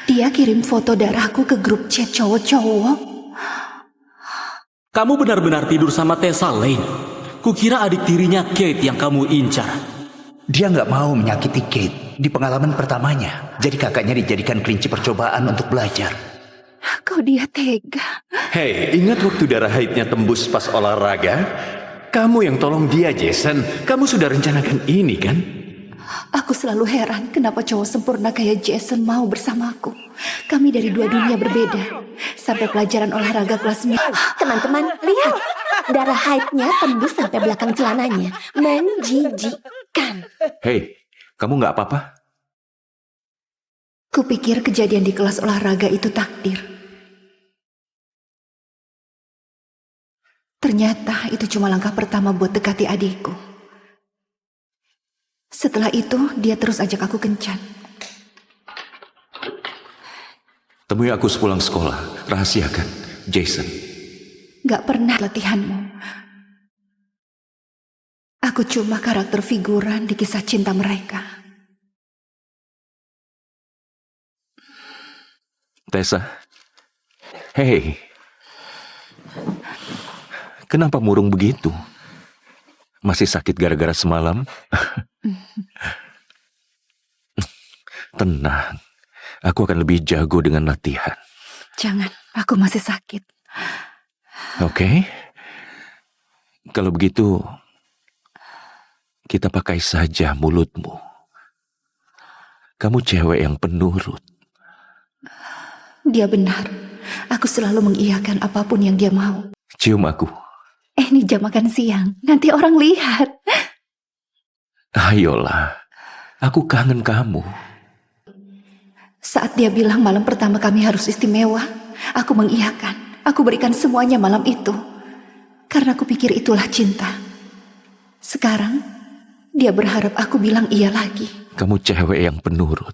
Dia kirim foto darahku ke grup chat cowok-cowok. Kamu benar-benar tidur sama Tessa Lane. Kukira adik tirinya Kate yang kamu incar. Dia nggak mau menyakiti Kate di pengalaman pertamanya. Jadi kakaknya dijadikan kelinci percobaan untuk belajar. Kok dia tega? Hei, ingat waktu darah haidnya tembus pas olahraga? Kamu yang tolong dia, Jason. Kamu sudah rencanakan ini, kan? Aku selalu heran kenapa cowok sempurna kayak Jason mau bersamaku. Kami dari dua dunia berbeda. Sampai pelajaran olahraga kelas 9. Teman-teman, lihat. Darah haidnya tembus sampai belakang celananya. Menjijikkan. Hei, kamu nggak apa-apa? Kupikir kejadian di kelas olahraga itu takdir. Ternyata itu cuma langkah pertama buat dekati adikku. Setelah itu, dia terus ajak aku kencan. Temui aku sepulang sekolah. Rahasiakan, Jason. Gak pernah latihanmu. Aku cuma karakter figuran di kisah cinta mereka. Tessa. Hei. Kenapa murung begitu? Masih sakit gara-gara semalam? Tenang. Aku akan lebih jago dengan latihan. Jangan, aku masih sakit. Oke. Kalau begitu, kita pakai saja mulutmu. Kamu cewek yang penurut. Dia benar. Aku selalu mengiyakan apapun yang dia mau. Cium aku. Ini jam makan siang. Nanti orang lihat. Ayolah. Aku kangen kamu. Saat dia bilang malam pertama kami harus istimewa, aku mengiyakan. Aku berikan semuanya malam itu. Karena aku pikir itulah cinta. Sekarang, dia berharap aku bilang iya lagi. Kamu cewek yang penurut.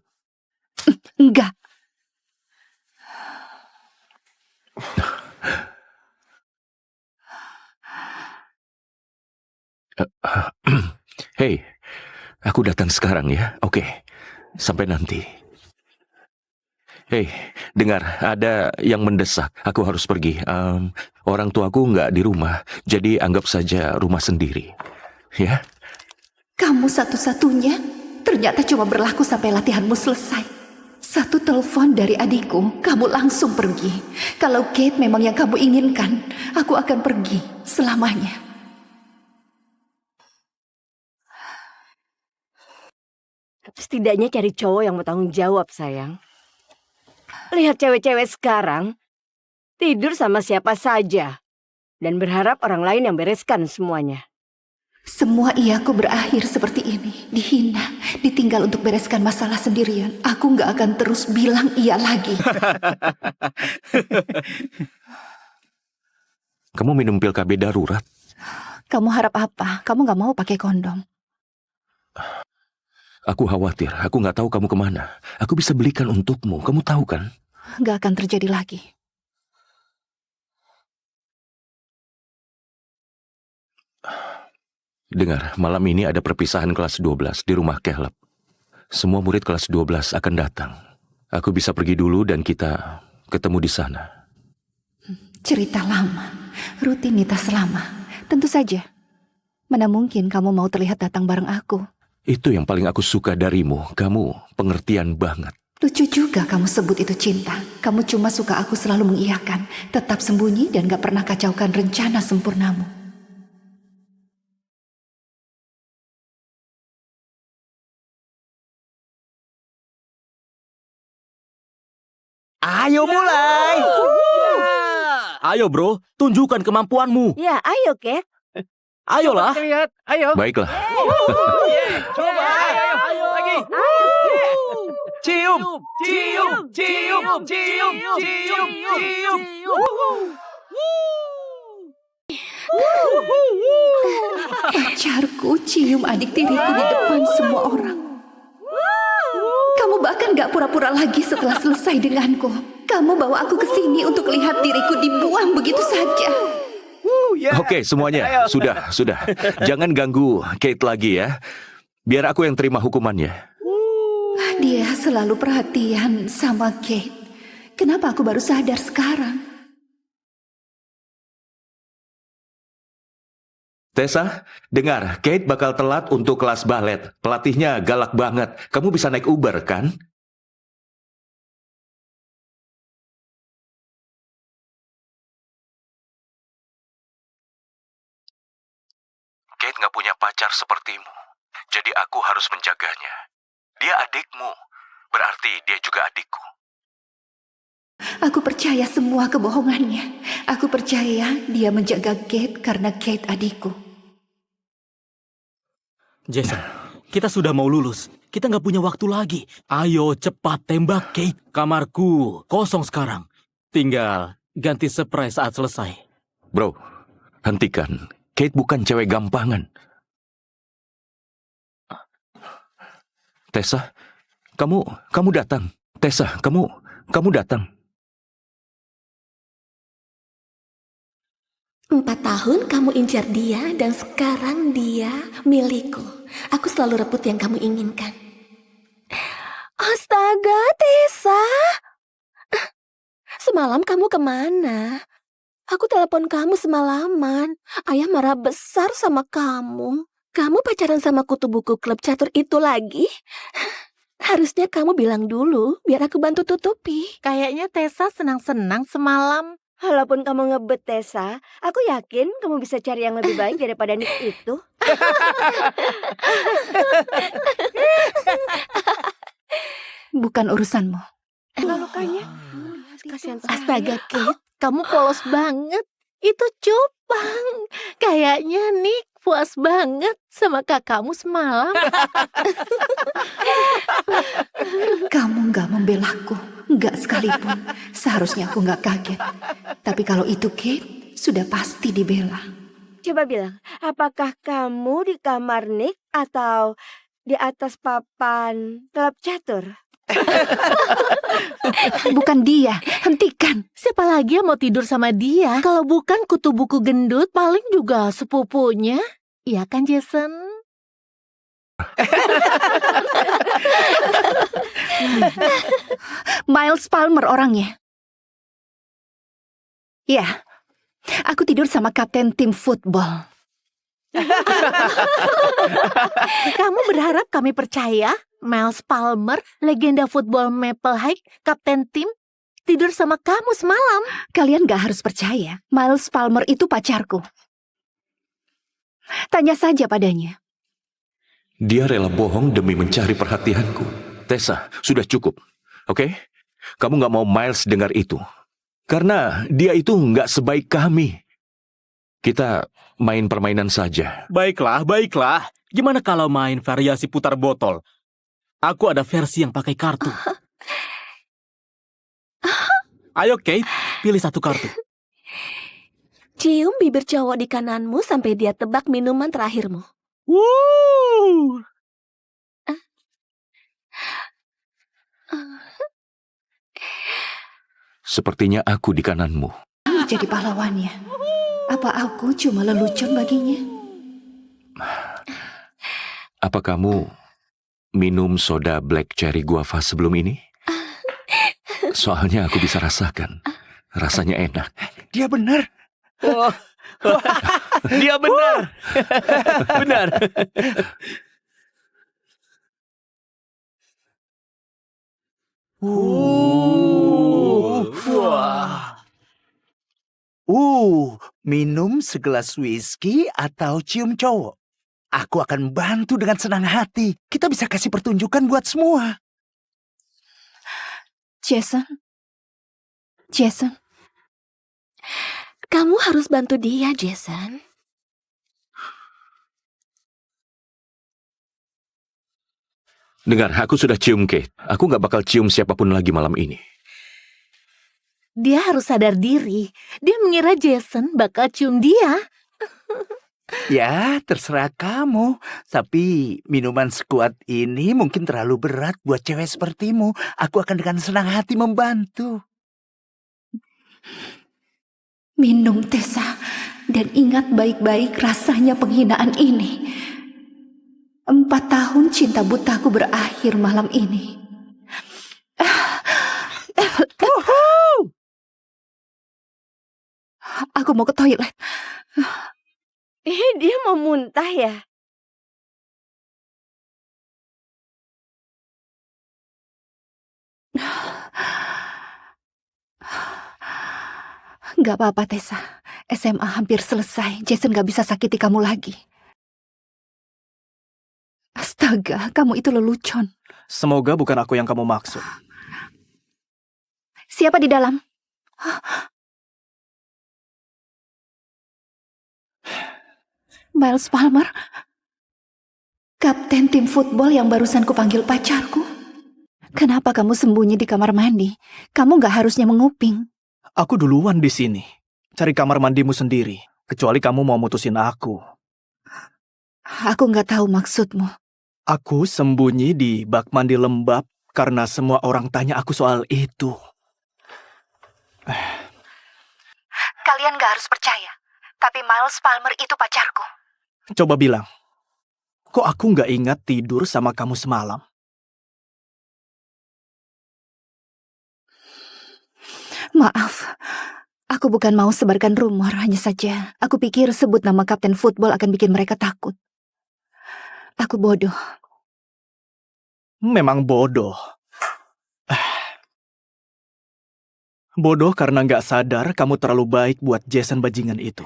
Enggak. Hei, aku datang sekarang ya. Oke, sampai nanti. Hei, dengar, ada yang mendesak. Aku harus pergi. Orang tuaku nggak di rumah, jadi anggap saja rumah sendiri. Ya? Kamu satu-satunya ternyata cuma berlaku sampai latihanmu selesai. Satu telepon dari adikku, kamu langsung pergi. Kalau Kate memang yang kamu inginkan, aku akan pergi selamanya. Setidaknya cari cowok yang bertanggung jawab, sayang. Lihat cewek-cewek sekarang, tidur sama siapa saja. Dan berharap orang lain yang bereskan semuanya. Semua iyaku berakhir seperti ini. Dihina, ditinggal untuk bereskan masalah sendirian. Aku gak akan terus bilang iya lagi. Kamu minum pil KB darurat? Kamu harap apa? Kamu gak mau pakai kondom. Aku khawatir, aku nggak tahu kamu kemana. Aku bisa belikan untukmu, kamu tahu kan? Gak akan terjadi lagi. Dengar, malam ini ada perpisahan kelas 12 di rumah Caleb. Semua murid kelas 12 akan datang. Aku bisa pergi dulu dan kita ketemu di sana. Cerita lama, rutinitas lama. Tentu saja. Mana mungkin kamu mau terlihat datang bareng aku? Itu yang paling aku suka darimu. Kamu pengertian banget. Lucu juga kamu sebut itu cinta. Kamu cuma suka aku selalu mengiyakan, tetap sembunyi dan gak pernah kacaukan rencana sempurnamu. Ayo mulai. Ayo bro, tunjukkan kemampuanmu. Ya, ayo, Kate. Ayolah. Lihat, ayo. Baiklah. Coba, ayo lagi. Cium, cium, cium, cium, cium, cium. Pacarku cium adik tiriku di depan semua orang. Kamu bahkan gak pura-pura lagi setelah selesai denganku. Kamu bawa aku ke sini untuk lihat diriku dibuang begitu saja. Oke, semuanya. Sudah. Jangan ganggu Kate lagi ya. Biar aku yang terima hukumannya. Dia selalu perhatian sama Kate. Kenapa aku baru sadar sekarang? Tessa, dengar, Kate bakal telat untuk kelas balet. Pelatihnya galak banget. Kamu bisa naik Uber, kan? Kate nggak punya pacar sepertimu. Jadi aku harus menjaganya. Dia adikmu. Berarti dia juga adikku. Aku percaya semua kebohongannya. Aku percaya dia menjaga Kate karena Kate adikku. Jason, kita sudah mau lulus. Kita nggak punya waktu lagi. Ayo cepat tembak Kate. Kamarku kosong sekarang. Tinggal ganti spray saat selesai. Bro, hentikan. Kate bukan cewek gampangan. Tessa, kamu datang. Tessa, kamu datang. 4 tahun kamu incar dia dan sekarang dia milikku. Aku selalu rebut yang kamu inginkan. Astaga, Tessa. Semalam kamu kemana? Aku telepon kamu semalaman. Ayah marah besar sama kamu. Kamu pacaran sama kutu buku klub catur itu lagi? Harusnya kamu bilang dulu, biar aku bantu tutupi. Kayaknya Tessa senang-senang semalam. Walaupun kamu ngebet, Tessa, aku yakin kamu bisa cari yang lebih baik daripada Nick itu. Bukan urusanmu. Lukanya. Kasihan Astaga, Kate, kamu polos banget. Itu cupang. Kayaknya Nick puas banget sama kakakmu semalam. Kamu nggak membelaku, nggak sekalipun. Seharusnya aku nggak kaget. Tapi kalau itu Kate, sudah pasti dibela. Coba bilang, apakah kamu di kamar Nick atau di atas papan klub catur? Bukan dia, hentikan. Siapa lagi yang mau tidur sama dia? Kalau bukan kutu buku gendut, paling juga sepupunya. Iya kan, Jason? Miles Palmer orangnya. Ya, aku tidur sama kapten tim football. Kamu berharap kami percaya? Miles Palmer, legenda football Maple High, kapten tim, tidur sama kamu semalam. Kalian gak harus percaya. Miles Palmer itu pacarku. Tanya saja padanya. Dia rela bohong demi mencari perhatianku. Tessa, sudah cukup. Oke? Kamu nggak mau Miles dengar itu. Karena dia itu nggak sebaik kami. Kita main permainan saja. Baiklah, baiklah. Gimana kalau main variasi putar botol? Aku ada versi yang pakai kartu. Ayo Kate, pilih satu kartu. Cium bibir cowok di kananmu sampai dia tebak minuman terakhirmu. Woo! Sepertinya aku di kananmu. Kamu jadi pahlawannya. Apa aku cuma lelucon baginya? Apa kamu minum soda black cherry guava sebelum ini? Soalnya aku bisa rasakan. Rasanya enak. Dia benar. Oh, dia benar. Benar. Minum segelas whisky atau cium cowok. Aku akan bantu dengan senang hati. Kita bisa kasih pertunjukan buat semua. Jason. Kamu harus bantu dia, Jason. Dengar, aku sudah cium Kate. Aku gak bakal cium siapapun lagi malam ini. Dia harus sadar diri. Dia mengira Jason bakal cium dia. Ya, terserah kamu. Tapi minuman sekuat ini mungkin terlalu berat buat cewek sepertimu. Aku akan dengan senang hati membantu. Minum, Tessa. Dan ingat baik-baik rasanya penghinaan ini. 4 tahun cinta butaku berakhir malam ini. Aku mau ke toilet. Dia mau muntah ya? Gak apa-apa, Tessa. SMA hampir selesai. Jason gak bisa sakiti kamu lagi. Astaga, kamu itu lelucon. Semoga bukan aku yang kamu maksud. Siapa di dalam? Miles Palmer? Kapten tim football yang barusan kupanggil pacarku? Kenapa kamu sembunyi di kamar mandi? Kamu gak harusnya menguping. Aku duluan di sini. Cari kamar mandimu sendiri. Kecuali kamu mau mutusin aku. Aku gak tahu maksudmu. Aku sembunyi di bak mandi lembab karena semua orang tanya aku soal itu. Kalian gak harus percaya. Tapi Miles Palmer itu pacarku. Coba bilang, kok aku nggak ingat tidur sama kamu semalam? Maaf, aku bukan mau sebarkan rumor, hanya saja aku pikir sebut nama kapten football akan bikin mereka takut. Aku bodoh. Memang bodoh. Bodoh karena nggak sadar kamu terlalu baik buat Jason bajingan itu.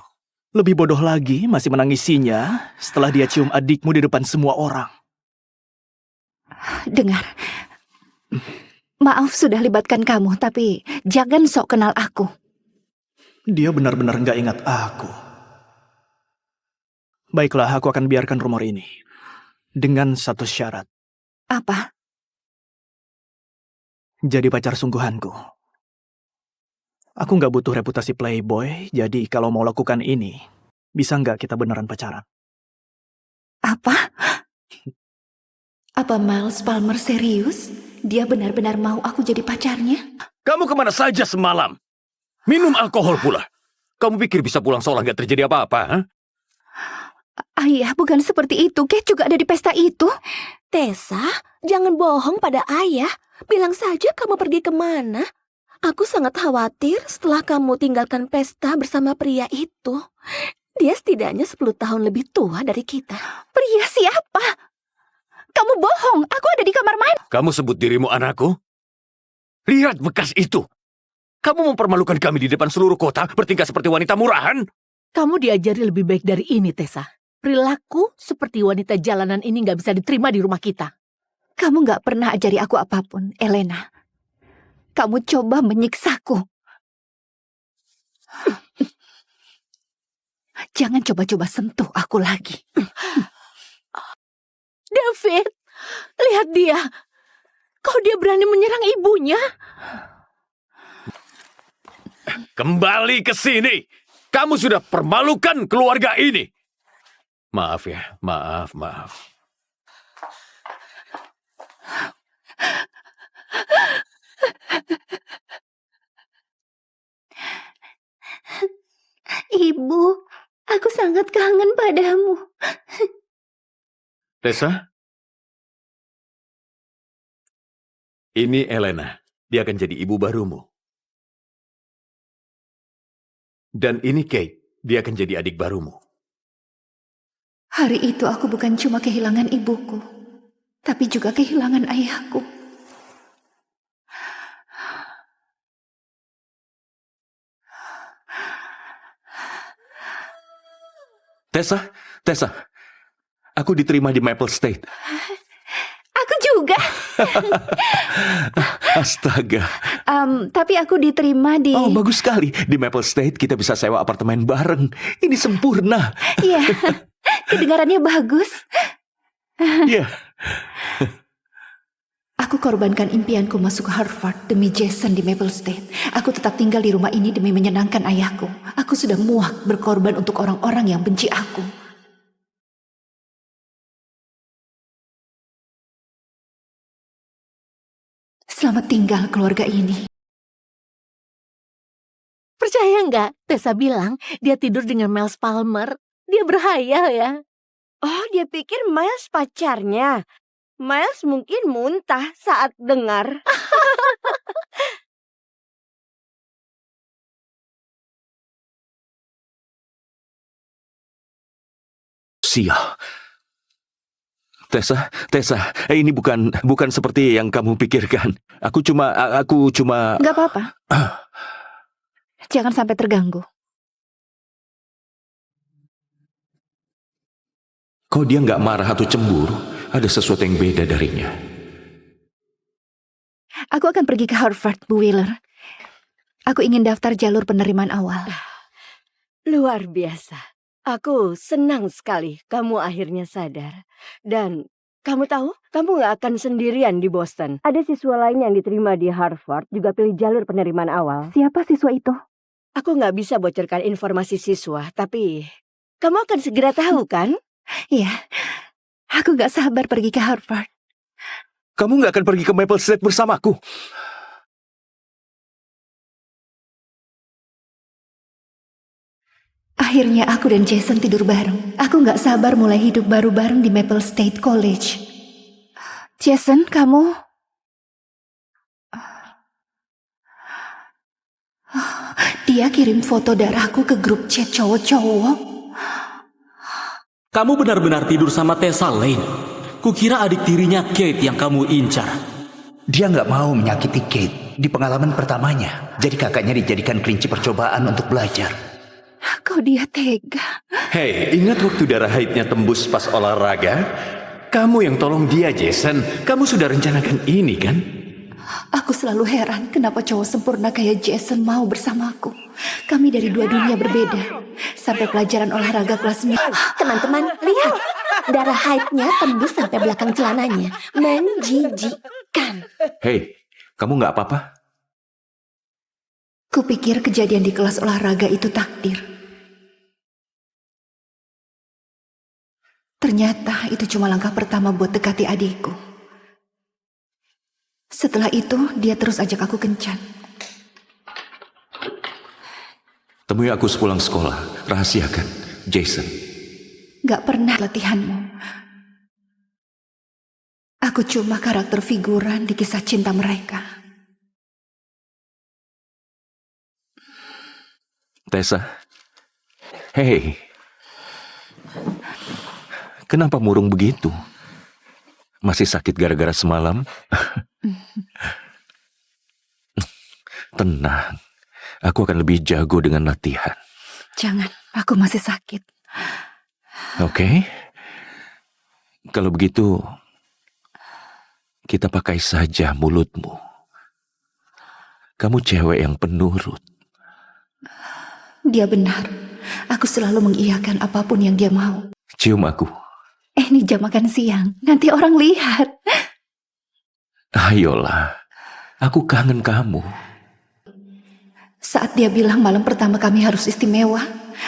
Lebih bodoh lagi masih menangisinya setelah dia cium adikmu di depan semua orang. Dengar, maaf sudah libatkan kamu, tapi jangan sok kenal aku. Dia benar-benar nggak ingat aku. Baiklah, aku akan biarkan rumor ini. Dengan satu syarat. Apa? Jadi pacar sungguhanku. Aku nggak butuh reputasi playboy, jadi kalau mau lakukan ini, bisa nggak kita beneran pacaran? Apa? Apa Miles Palmer serius? Dia benar-benar mau aku jadi pacarnya? Kamu kemana saja semalam? Minum alkohol pula. Kamu pikir bisa pulang seolah nggak terjadi apa-apa? Huh? Ayah, bukan seperti itu. Kate juga ada di pesta itu. Tessa, jangan bohong pada ayah. Bilang saja kamu pergi kemana. Aku sangat khawatir setelah kamu tinggalkan pesta bersama pria itu. Dia setidaknya 10 tahun lebih tua dari kita. Pria siapa? Kamu bohong. Aku ada di kamar mandi. Kamu sebut dirimu anakku? Lihat bekas itu. Kamu mempermalukan kami di depan seluruh kota, bertingkah seperti wanita murahan. Kamu diajari lebih baik dari ini, Tessa. Perilaku seperti wanita jalanan ini nggak bisa diterima di rumah kita. Kamu gak pernah ajari aku apapun, Elena. Kamu coba menyiksaku. Jangan coba-coba sentuh aku lagi. David, lihat dia. Kok dia berani menyerang ibunya? Kembali ke sini. Kamu sudah permalukan keluarga ini. Maaf ya, maaf. Ibu, aku sangat kangen padamu. Tessa? Ini Elena. Dia akan jadi ibu barumu. Dan ini Kate. Dia akan jadi adik barumu. Hari itu aku bukan cuma kehilangan ibuku, tapi juga kehilangan ayahku. Tessa, aku diterima di Maple State. Aku juga. Astaga. Tapi aku diterima di... Oh, bagus sekali. Di Maple State kita bisa sewa apartemen bareng. Ini sempurna. Iya, kedengarannya bagus. Iya. Aku korbankan impianku masuk Harvard demi Jason di Maple State. Aku tetap tinggal di rumah ini demi menyenangkan ayahku. Aku sudah muak berkorban untuk orang-orang yang benci aku. Selamat tinggal keluarga ini. Percaya nggak? Tessa bilang dia tidur dengan Miles Palmer. Dia berhayal ya. Oh, dia pikir Miles pacarnya. Miles mungkin muntah saat dengar. Sial. Tessa, ini bukan seperti yang kamu pikirkan. Aku cuma... Gak apa-apa. Jangan sampai terganggu. Kok dia nggak marah atau cemburu? Ada sesuatu yang beda darinya. Aku akan pergi ke Harvard, Bu Wheeler. Aku ingin daftar jalur penerimaan awal. Luar biasa. Aku senang sekali kamu akhirnya sadar. Dan kamu tahu, kamu gak akan sendirian di Boston. Ada siswa lain yang diterima di Harvard juga pilih jalur penerimaan awal. Siapa siswa itu? Aku gak bisa bocorkan informasi siswa, tapi kamu akan segera tahu kan? Iya, aku gak sabar pergi ke Harvard. Kamu nggak akan pergi ke Maple State bersamaku. Akhirnya aku dan Jason tidur bareng. Aku gak sabar mulai hidup baru bareng di Maple State College. Jason, kamu... Dia kirim foto darahku ke grup chat cowok-cowok. Kamu benar-benar tidur sama Tessa Lane. Kukira adik tirinya Kate yang kamu incar. Dia nggak mau menyakiti Kate di pengalaman pertamanya. Jadi kakaknya dijadikan kelinci percobaan untuk belajar. Kok dia tega? Hei, ingat waktu darah haidnya tembus pas olahraga? Kamu yang tolong dia, Jason. Kamu sudah rencanakan ini, kan? Aku selalu heran kenapa cowok sempurna kayak Jason mau bersamaku. Kami dari dua dunia berbeda. Sampai pelajaran olahraga kelas 9. Teman-teman, lihat. Darah haidnya tembus sampai belakang celananya. Menjijikkan. Hei, kamu nggak apa-apa? Kupikir kejadian di kelas olahraga itu takdir. Ternyata itu cuma langkah pertama buat dekati adikku. Setelah itu, dia terus ajak aku kencan. Temui aku sepulang sekolah. Rahasiakan, Jason. Gak pernah latihanmu. Aku cuma karakter figuran di kisah cinta mereka. Tessa. Hei. Kenapa murung begitu? Masih sakit gara-gara semalam? Tenang. Aku akan lebih jago dengan latihan. Jangan, aku masih sakit. Oke. Kalau begitu, kita pakai saja mulutmu. Kamu cewek yang penurut. Dia benar. Aku selalu mengiyakan apapun yang dia mau. Cium aku. Ini jam makan siang. Nanti orang lihat. Ayolah. Aku kangen kamu. Saat dia bilang malam pertama kami harus istimewa,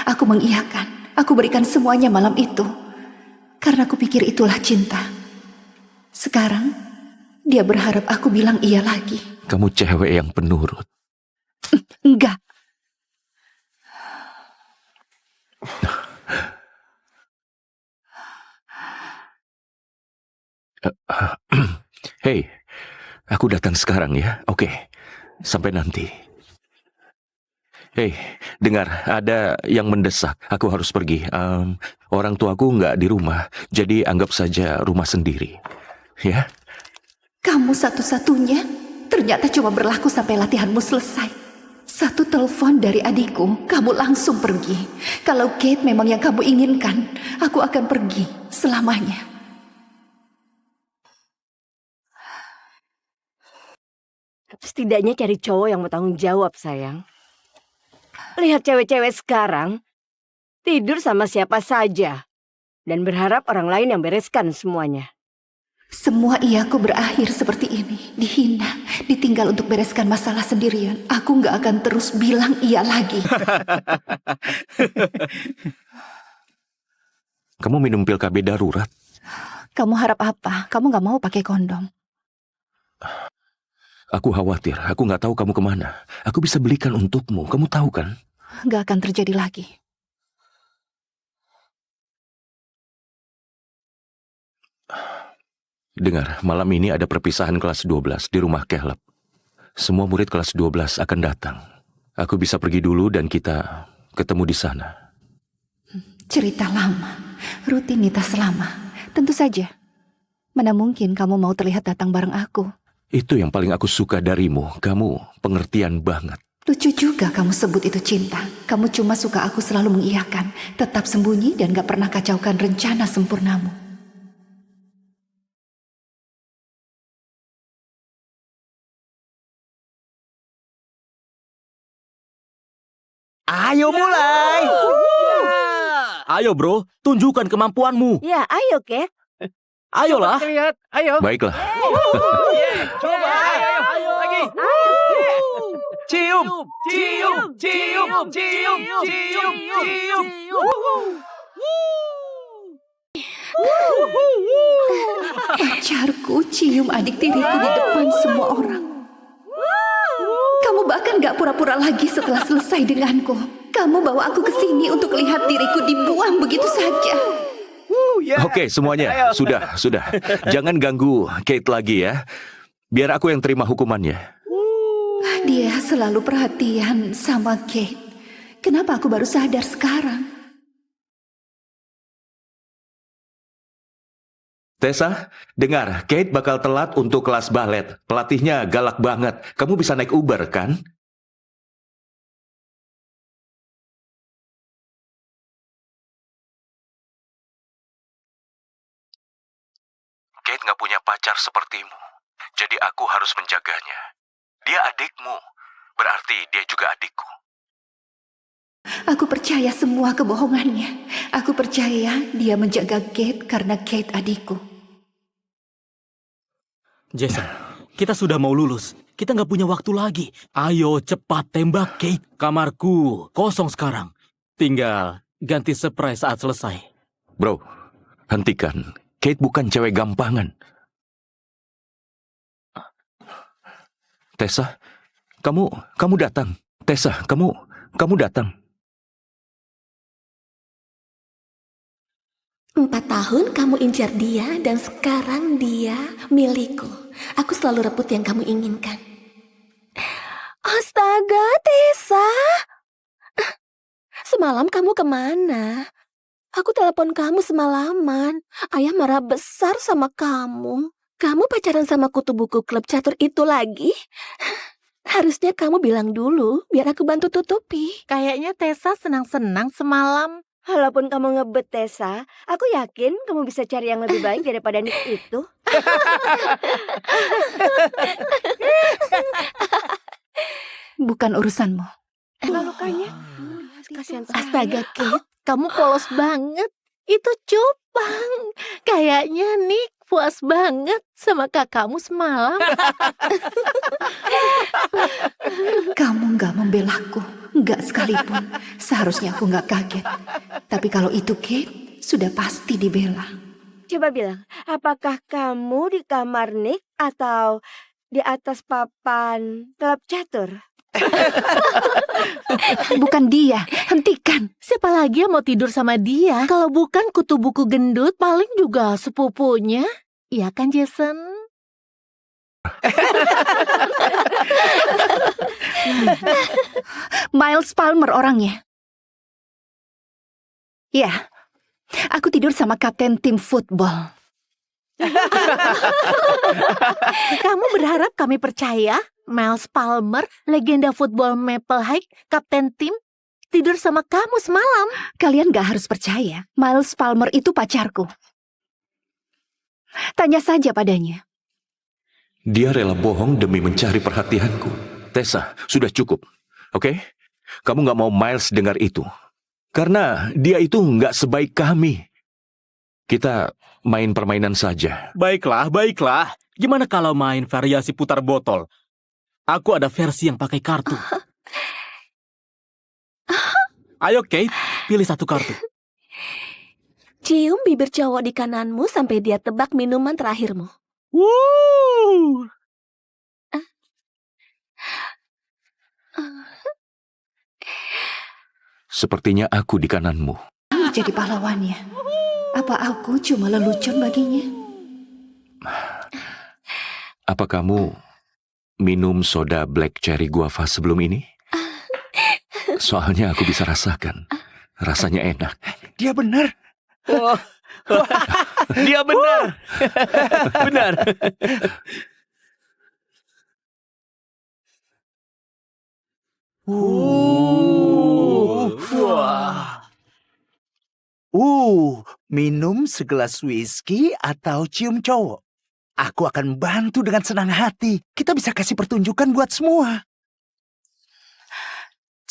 aku mengiyakan. Aku berikan semuanya malam itu. Karena aku pikir itulah cinta. Sekarang, dia berharap aku bilang iya lagi. Kamu cewek yang penurut. Enggak. Hei, aku datang sekarang ya. Oke, sampai nanti. Hei, dengar, ada yang mendesak. Aku harus pergi. Orang tuaku nggak di rumah, jadi anggap saja rumah sendiri. Ya? Kamu satu-satunya ternyata cuma berlaku sampai latihanmu selesai. Satu telepon dari adikku, kamu langsung pergi. Kalau Kate memang yang kamu inginkan, aku akan pergi selamanya. Setidaknya cari cowok yang mau tanggung jawab, sayang. Lihat cewek-cewek sekarang, tidur sama siapa saja. Dan berharap orang lain yang bereskan semuanya. Semua iyaku berakhir seperti ini. Dihina, ditinggal untuk bereskan masalah sendirian. Aku gak akan terus bilang iya lagi. Kamu minum pil KB darurat? Kamu harap apa? Kamu gak mau pakai kondom. Aku khawatir, aku nggak tahu kamu kemana. Aku bisa belikan untukmu, kamu tahu kan? Gak akan terjadi lagi. Dengar, malam ini ada perpisahan kelas 12 di rumah Caleb. Semua murid kelas 12 akan datang. Aku bisa pergi dulu dan kita ketemu di sana. Cerita lama. Rutinitas lama. Tentu saja. Mana mungkin kamu mau terlihat datang bareng aku. Itu yang paling aku suka darimu. Kamu pengertian banget. Lucu juga kamu sebut itu cinta. Kamu cuma suka aku selalu mengiyakan, tetap sembunyi dan gak pernah kacaukan rencana sempurnamu. Ayo mulai. Ayo bro, tunjukkan kemampuanmu. Ya, ayo, Kate. Ayolah. Lihat, ayo. Baiklah. Coba, ayo lagi. Cium, cium, cium, cium, cium, cium. Pacarku cium adik tiriku di depan semua orang. Kamu bahkan gak pura-pura lagi setelah selesai denganku. Kamu bawa aku ke sini untuk lihat diriku dibuang begitu saja. Oke, semuanya. Sudah. Jangan ganggu Kate lagi ya. Biar aku yang terima hukumannya. Dia selalu perhatian sama Kate. Kenapa aku baru sadar sekarang? Tessa, dengar, Kate bakal telat untuk kelas balet. Pelatihnya galak banget. Kamu bisa naik Uber, kan? Kate nggak punya pacar sepertimu. Jadi aku harus menjaganya. Dia adikmu. Berarti dia juga adikku. Aku percaya semua kebohongannya. Aku percaya dia menjaga Kate karena Kate adikku. Jason, kita sudah mau lulus. Kita nggak punya waktu lagi. Ayo cepat tembak Kate. Kamarku kosong sekarang. Tinggal ganti surprise saat selesai. Bro, hentikan. Kate bukan cewek gampangan. Tessa, kamu datang. Tessa, kamu datang. 4 tahun kamu incar dia dan sekarang dia milikku. Aku selalu rebut yang kamu inginkan. Astaga, Tessa. Semalam kamu kemana? Aku telepon kamu semalaman. Ayah marah besar sama kamu. Kamu pacaran sama kutu buku klub catur itu lagi? Harusnya kamu bilang dulu, biar aku bantu tutupi. Kayaknya Tessa senang-senang semalam. Walaupun kamu ngebet, Tessa, aku yakin kamu bisa cari yang lebih baik daripada Nick itu. Bukan urusanmu. Lukanya. Kasihan sekali. Astaga, Kate, kamu polos banget. Itu cupang. Kayaknya Nick puas banget sama kakakmu semalam. Kamu gak membelaku. Gak sekalipun. Seharusnya aku gak kaget. Tapi kalau itu Kate, sudah pasti dibela. Coba bilang, apakah kamu di kamar Nick atau di atas papan klub catur? Bukan dia. Hentikan. Siapa lagi yang mau tidur sama dia? Kalau bukan kutu buku gendut, paling juga sepupunya. Iya kan, Jason? Miles Palmer orangnya. Ya, aku tidur sama kapten tim football. Kamu berharap kami percaya? Miles Palmer, legenda football Maple High, kapten tim, tidur sama kamu semalam. Kalian gak harus percaya. Miles Palmer itu pacarku. Tanya saja padanya. Dia rela bohong demi mencari perhatianku. Tessa, sudah cukup. Oke? Kamu nggak mau Miles dengar itu. Karena dia itu nggak sebaik kami. Kita main permainan saja. Baiklah. Gimana kalau main variasi putar botol? Aku ada versi yang pakai kartu. Ayo Kate, pilih satu kartu. Cium bibir cowok di kananmu sampai dia tebak minuman terakhirmu. Woo! Sepertinya aku di kananmu. Kamu jadi pahlawannya. Apa aku cuma lelucon baginya? Apa kamu minum soda black cherry guava sebelum ini? Soalnya aku bisa rasakan. Rasanya enak. Dia benar. Oh, Dia benar. Benar. Wah. Minum segelas whisky atau cium cowok? Aku akan bantu dengan senang hati. Kita bisa kasih pertunjukan buat semua.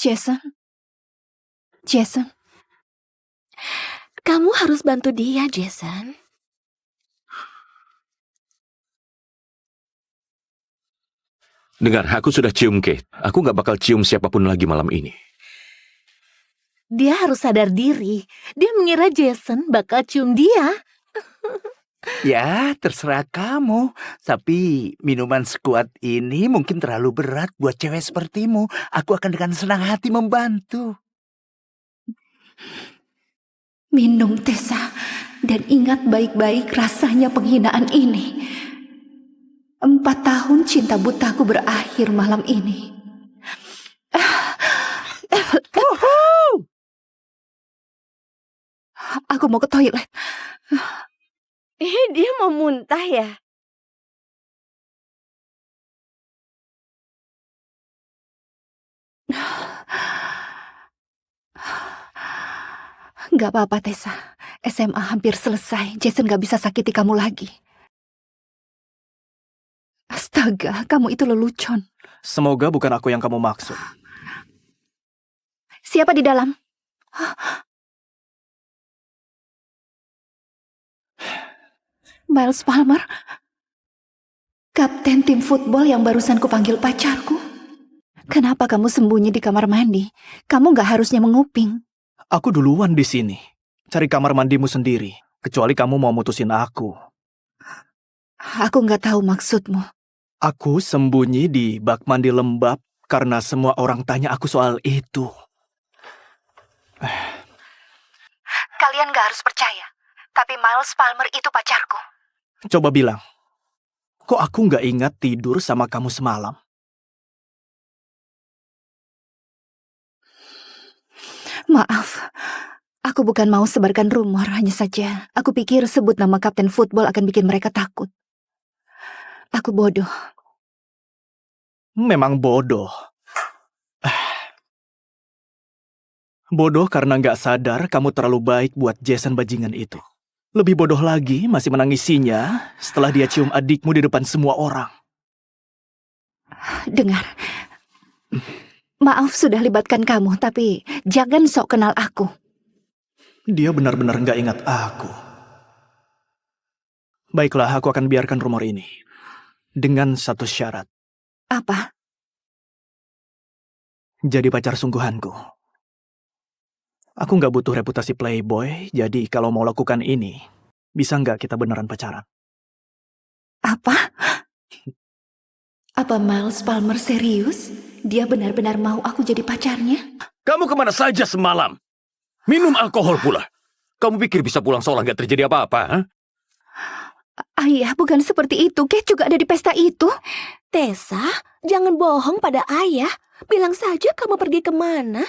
Jason. Jason. Kamu harus bantu dia, Jason. Dengar, aku sudah cium Kate. Aku nggak bakal cium siapapun lagi malam ini. Dia harus sadar diri. Dia mengira Jason bakal cium dia. Ya, terserah kamu. Tapi minuman sekuat ini mungkin terlalu berat buat cewek sepertimu. Aku akan dengan senang hati membantu. Minum, Tessa. Dan ingat baik-baik rasanya penghinaan ini. 4 tahun cinta butaku berakhir malam ini. Aku mau ke toilet. Dia mau muntah ya? Gak apa-apa, Tessa. SMA hampir selesai. Jason gak bisa sakiti kamu lagi. Astaga, kamu itu lelucon. Semoga bukan aku yang kamu maksud. Siapa di dalam? Miles Palmer? Kapten tim football yang barusan kupanggil pacarku? Kenapa kamu sembunyi di kamar mandi? Kamu gak harusnya menguping. Aku duluan di sini. Cari kamar mandimu sendiri. Kecuali kamu mau mutusin aku. Aku gak tahu maksudmu. Aku sembunyi di bak mandi lembab karena semua orang tanya aku soal itu. Kalian gak harus percaya. Tapi Miles Palmer itu pacarku. Coba bilang, kok aku nggak ingat tidur sama kamu semalam? Maaf, aku bukan mau sebarkan rumor, hanya saja aku pikir sebut nama kapten football akan bikin mereka takut. Aku bodoh. Memang bodoh. Bodoh karena nggak sadar kamu terlalu baik buat Jason bajingan itu. Lebih bodoh lagi masih menangisinya setelah dia cium adikmu di depan semua orang. Dengar, maaf sudah libatkan kamu, tapi jangan sok kenal aku. Dia benar-benar nggak ingat aku. Baiklah, aku akan biarkan rumor ini. Dengan satu syarat. Apa? Jadi pacar sungguhanku. Aku nggak butuh reputasi playboy, jadi kalau mau lakukan ini, bisa nggak kita beneran pacaran? Apa? Apa Miles Palmer serius? Dia benar-benar mau aku jadi pacarnya? Kamu kemana saja semalam? Minum alkohol pula. Kamu pikir bisa pulang seolah nggak terjadi apa-apa? Ha? Ayah, bukan seperti itu. Kate juga ada di pesta itu. Tessa, jangan bohong pada ayah. Bilang saja kamu pergi kemana.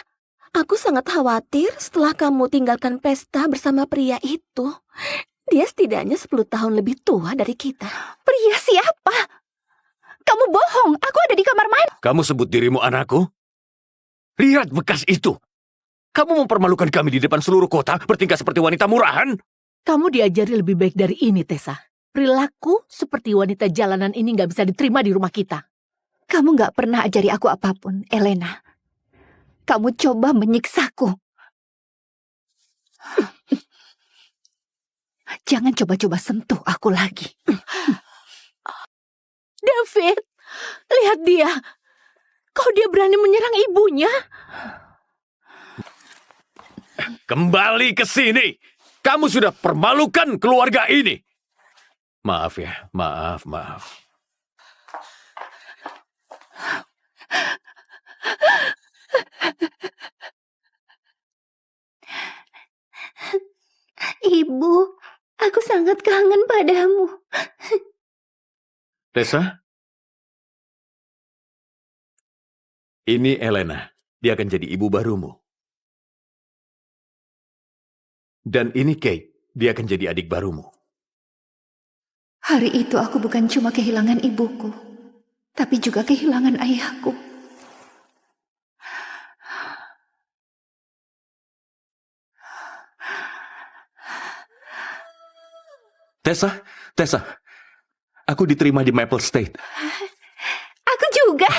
Aku sangat khawatir setelah kamu tinggalkan pesta bersama pria itu. Dia setidaknya 10 tahun lebih tua dari kita. Pria siapa? Kamu bohong. Aku ada di kamar mandi. Kamu sebut dirimu anakku? Lihat bekas itu. Kamu mempermalukan kami di depan seluruh kota, bertingkah seperti wanita murahan. Kamu diajari lebih baik dari ini, Tessa. Perilaku seperti wanita jalanan ini nggak bisa diterima di rumah kita. Kamu gak pernah ajari aku apapun, Elena. Kamu coba menyiksaku. Jangan coba-coba sentuh aku lagi. David, lihat dia. Kok dia berani menyerang ibunya? Kembali ke sini. Kamu sudah permalukan keluarga ini. Maaf ya, maaf. Ibu, aku sangat kangen padamu. Tessa? Ini Elena. Dia akan jadi ibu barumu. Dan ini Kate. dia akan jadi adik barumu. Hari itu aku bukan cuma kehilangan ibuku, tapi juga kehilangan ayahku. Tessa, aku diterima di Maple State. Aku juga.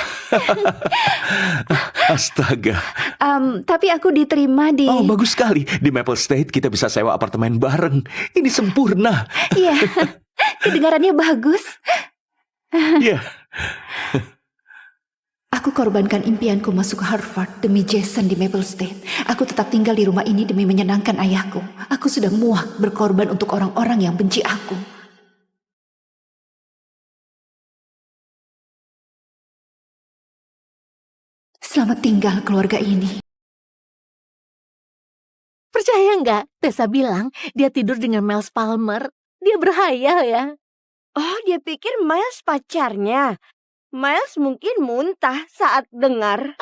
Astaga. Tapi aku diterima di... Oh, bagus sekali. Di Maple State kita bisa sewa apartemen bareng. Ini sempurna. Iya, kedengarannya bagus. Iya. Aku korbankan impianku masuk Harvard demi Jason di Maple State. Aku tetap tinggal di rumah ini demi menyenangkan ayahku. Aku sudah muak berkorban untuk orang-orang yang benci aku. Selamat tinggal keluarga ini. Percaya nggak? Tessa bilang dia tidur dengan Miles Palmer. Dia berhayal ya. Oh, dia pikir Miles pacarnya. Miles mungkin muntah saat dengar.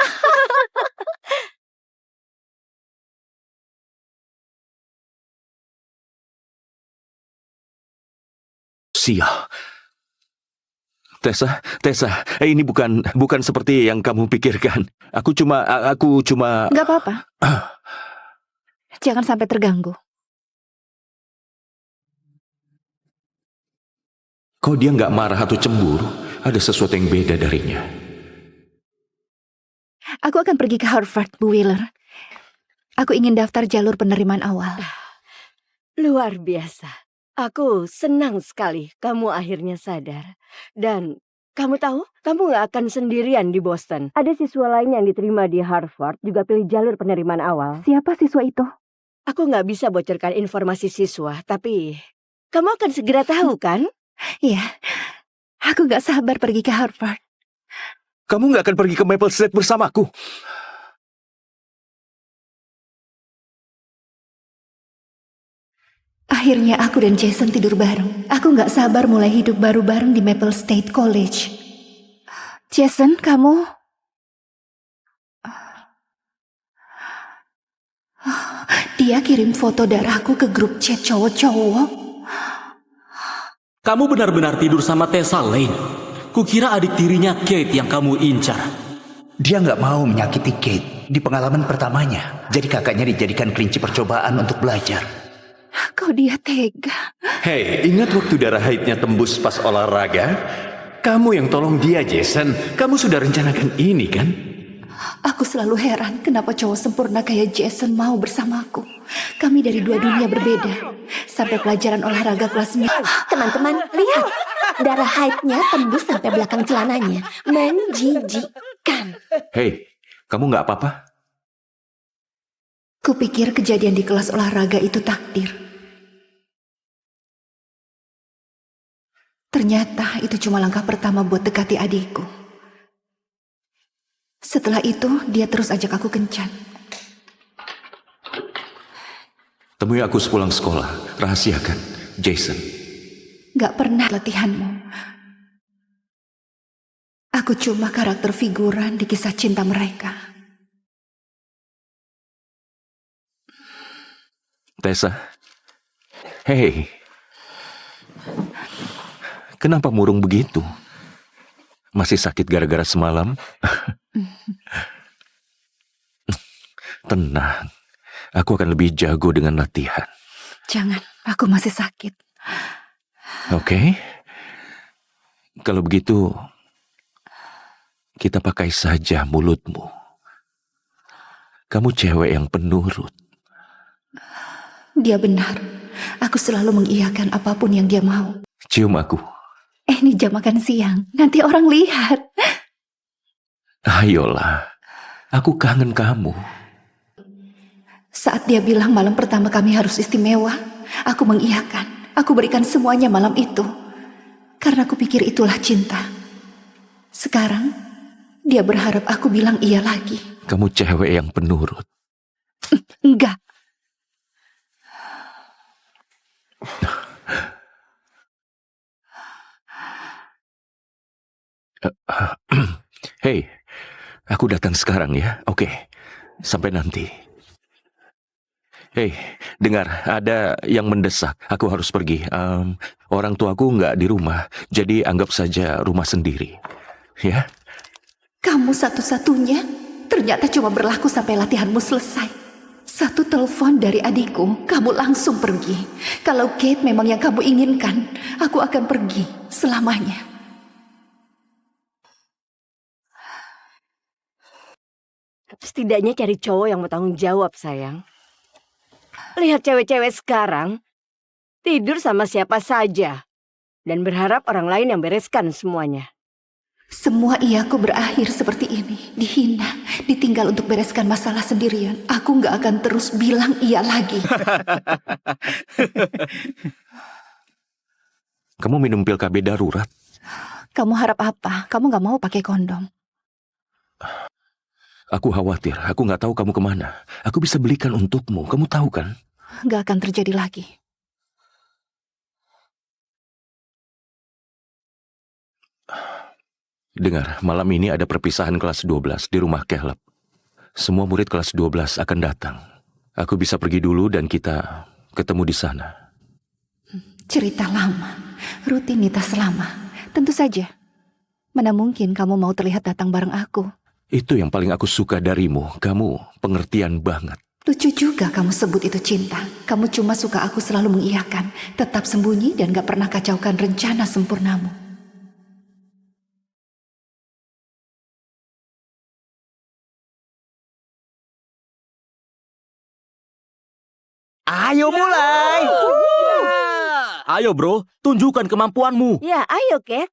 Sial. Tessa, ini bukan seperti yang kamu pikirkan. Aku cuma... Gak apa-apa. Jangan sampai terganggu. Kok dia nggak marah atau cemburu? Ada sesuatu yang beda darinya. Aku akan pergi ke Harvard, Bu Wheeler. Aku ingin daftar jalur penerimaan awal. Luar biasa. Aku senang sekali kamu akhirnya sadar. Dan kamu tahu, kamu gak akan sendirian di Boston. Ada siswa lain yang diterima di Harvard juga pilih jalur penerimaan awal. Siapa siswa itu? Aku gak bisa bocorkan informasi siswa, tapi kamu akan segera tahu kan? Iya, aku gak sabar pergi ke Harvard. Kamu nggak akan pergi ke Maple State bersamaku. Akhirnya aku dan Jason tidur bareng. Aku gak sabar mulai hidup baru bareng di Maple State College. Jason, kamu... Dia kirim foto darahku ke grup chat cowok-cowok. Kamu benar-benar tidur sama Tessa Lane. Kukira adik tirinya Kate yang kamu incar. Dia nggak mau menyakiti Kate di pengalaman pertamanya. Jadi kakaknya dijadikan kelinci percobaan untuk belajar. Kok dia tega? Hei, ingat waktu darah haidnya tembus pas olahraga? Kamu yang tolong dia, Jason. Kamu sudah rencanakan ini, kan? Aku selalu heran kenapa cowok sempurna kayak Jason mau bersamaku. Kami dari dua dunia berbeda. Sampai pelajaran olahraga kelas 9. Teman-teman, lihat. Darah haidnya tembus sampai belakang celananya. Menjijikkan. Hei, kamu nggak apa-apa? Kupikir kejadian di kelas olahraga itu takdir. Ternyata itu cuma langkah pertama buat dekati adikku. Setelah itu, dia terus ajak aku kencan. Temui aku sepulang sekolah. Rahasiakan, Jason. Gak pernah latihanmu. Aku cuma karakter figuran di kisah cinta mereka. Tessa. Hei. Kenapa murung begitu? Masih sakit gara-gara semalam? Tenang. Aku akan lebih jago dengan latihan. Jangan, aku masih sakit. Oke. Kalau begitu, kita pakai saja mulutmu. Kamu cewek yang penurut. Dia benar. Aku selalu mengiyakan apapun yang dia mau. Cium aku. Ini jam makan siang. Nanti orang lihat. Ayolah. Aku kangen kamu. Saat dia bilang malam pertama kami harus istimewa, aku mengiyakan. Aku berikan semuanya malam itu. Karena aku pikir itulah cinta. Sekarang, dia berharap aku bilang iya lagi. Kamu cewek yang penurut. Enggak. Hei, aku datang sekarang ya. Oke, sampai nanti. Hei, dengar, ada yang mendesak. Aku harus pergi. Orang tuaku nggak di rumah, jadi anggap saja rumah sendiri. Ya? Kamu satu-satunya ternyata cuma berlaku sampai latihanmu selesai. Satu telepon dari adikku, kamu langsung pergi. Kalau Kate memang yang kamu inginkan, aku akan pergi selamanya. Setidaknya cari cowok yang mau tanggung jawab, sayang. Lihat cewek-cewek sekarang, tidur sama siapa saja. Dan berharap orang lain yang bereskan semuanya. Semua iyaku berakhir seperti ini. Dihina, ditinggal untuk bereskan masalah sendirian. Aku gak akan terus bilang iya lagi. Kamu minum pil KB darurat? Kamu harap apa? Kamu gak mau pakai kondom? Aku khawatir, aku nggak tahu kamu kemana. Aku bisa belikan untukmu, kamu tahu kan? Gak akan terjadi lagi. Dengar, malam ini ada perpisahan kelas 12 di rumah Caleb. Semua murid kelas 12 akan datang. Aku bisa pergi dulu dan kita ketemu di sana. Cerita lama, rutinitas lama. Tentu saja. Mana mungkin kamu mau terlihat datang bareng aku? Itu yang paling aku suka darimu. Kamu pengertian banget. Lucu juga kamu sebut itu cinta. Kamu cuma suka aku selalu mengiyakan, tetap sembunyi dan gak pernah kacaukan rencana sempurnamu. Ayo mulai. Ayo bro, tunjukkan kemampuanmu. Ya, ayo, Kate.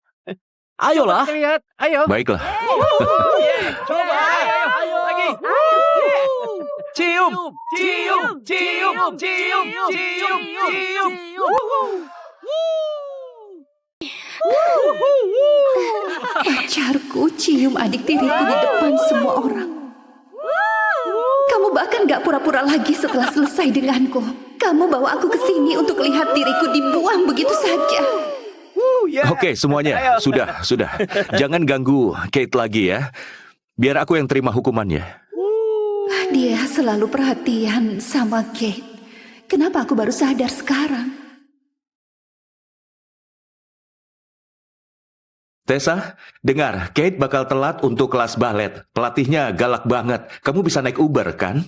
Ayolah. Lihat, ayo. Baiklah. Coba, ayo lagi. Cium, cium, cium, cium, cium, cium. Pacarku cium adik tiriku di depan semua orang. Kamu bahkan gak pura-pura lagi setelah selesai denganku. Kamu bawa aku ke sini untuk lihat diriku dibuang begitu saja. Oke, semuanya. Sudah. Jangan ganggu Kate lagi ya. Biar aku yang terima hukumannya. Dia selalu perhatian sama Kate. Kenapa aku baru sadar sekarang? Tessa, dengar, Kate bakal telat untuk kelas balet. Pelatihnya galak banget. Kamu bisa naik Uber, kan?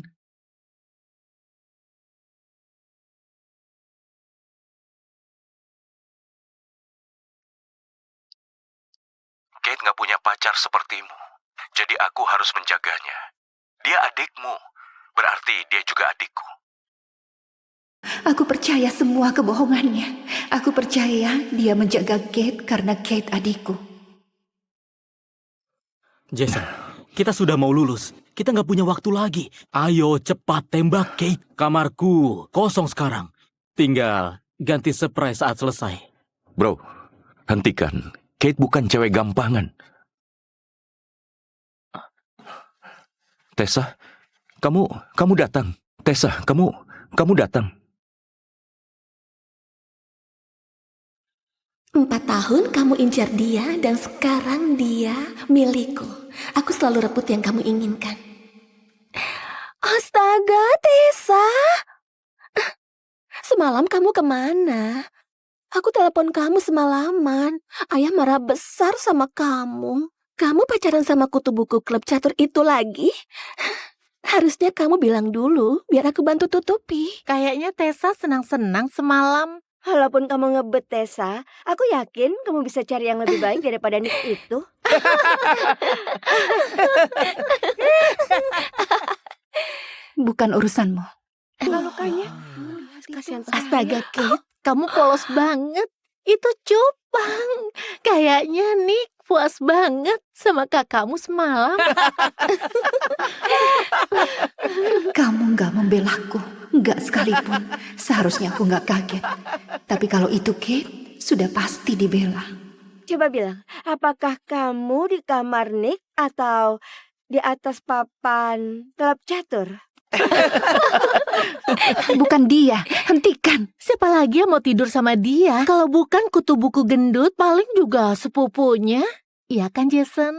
Kate nggak punya pacar sepertimu. Jadi aku harus menjaganya. Dia adikmu. Berarti dia juga adikku. Aku percaya semua kebohongannya. Aku percaya dia menjaga Kate karena Kate adikku. Jason, kita sudah mau lulus. Kita nggak punya waktu lagi. Ayo cepat tembak Kate. Kamarku kosong sekarang. Tinggal ganti surprise saat selesai. Bro, hentikan. Kate bukan cewek gampangan. Tessa, kamu datang. Tessa, kamu datang. 4 tahun kamu incar dia dan sekarang dia milikku. Aku selalu rebut yang kamu inginkan. Astaga, Tessa. Semalam kamu kemana? Aku telepon kamu semalaman. Ayah marah besar sama kamu. Kamu pacaran sama kutu buku klub catur itu lagi? Harusnya kamu bilang dulu, biar aku bantu tutupi. Kayaknya Tessa senang-senang semalam. Walaupun kamu ngebet, Tessa, aku yakin kamu bisa cari yang lebih baik daripada Nick itu. Bukan urusanmu. Lukanya. Kasihan sekali. Astaga, Kate, kamu polos banget. Itu cupang. Kayaknya Nick puas banget sama kakakmu semalam. Kamu gak membelaku. Gak sekalipun. Seharusnya aku gak kaget. Tapi kalau itu Kate, sudah pasti dibela. Coba bilang, apakah kamu di kamar Nick atau di atas papan klub catur? Bukan dia. Hentikan. Siapa lagi yang mau tidur sama dia? Kalau bukan kutu buku gendut, paling juga sepupunya. Iya kan, Jason?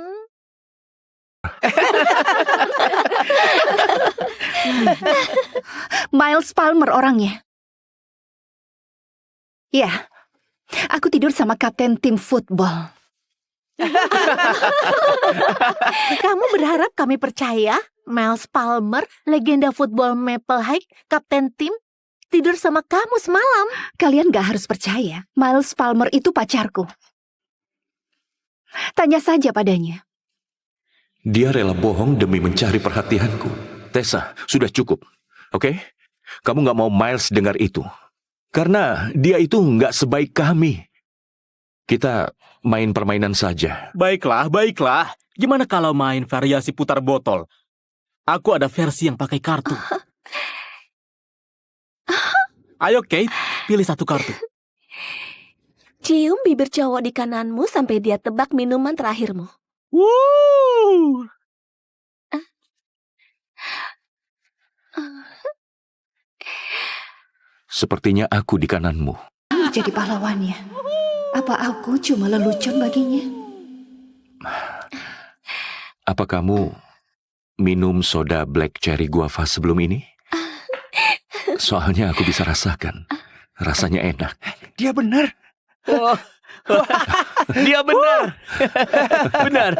Miles Palmer orangnya. Ya, aku tidur sama kapten tim football. Kamu berharap kami percaya? Miles Palmer, legenda football Maple High, kapten tim, tidur sama kamu semalam. Kalian gak harus percaya. Miles Palmer itu pacarku. Tanya saja padanya. Dia rela bohong demi mencari perhatianku. Tessa, sudah cukup. Oke? Kamu nggak mau Miles dengar itu. Karena dia itu nggak sebaik kami. Kita main permainan saja. Baiklah, baiklah. Gimana kalau main variasi putar botol? Aku ada versi yang pakai kartu. Ayo Kate, pilih satu kartu. Cium bibir cowok di kananmu sampai dia tebak minuman terakhirmu. Woo! Sepertinya aku di kananmu. Jadi pahlawannya. Apa aku cuma lelucon baginya? Apa kamu minum soda black cherry guava sebelum ini? Soalnya aku bisa rasakan. Rasanya enak. Dia benar. Dia benar. Benar.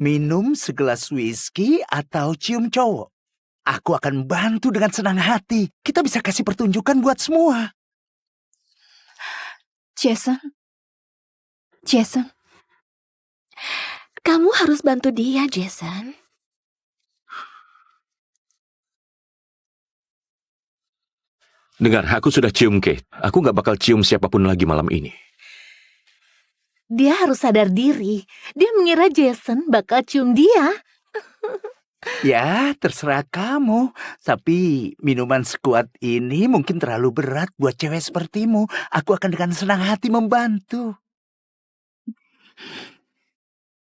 Minum segelas whisky atau cium cowok. Aku akan bantu dengan senang hati. Kita bisa kasih pertunjukan buat semua. Jason. Kamu harus bantu dia, Jason. Dengar, aku sudah cium Kate. Aku nggak bakal cium siapapun lagi malam ini. Dia harus sadar diri. Dia mengira Jason bakal cium dia. Ya, terserah kamu. Tapi minuman sekuat ini mungkin terlalu berat buat cewek sepertimu. Aku akan dengan senang hati membantu.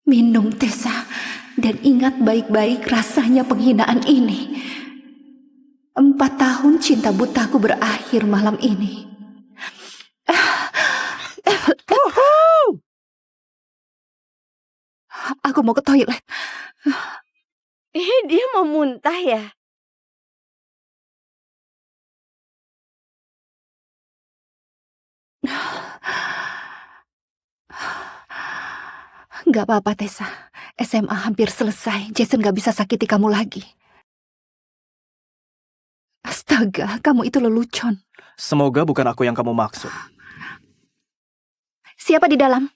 Minum, Tessa. Dan ingat baik-baik rasanya penghinaan ini. 4 tahun cinta butaku berakhir malam ini. Aku mau ke toilet. Dia mau muntah ya? Gak apa-apa, Tessa. SMA hampir selesai. Jason gak bisa sakiti kamu lagi. Astaga, kamu itu lelucon. Semoga bukan aku yang kamu maksud. Siapa di dalam?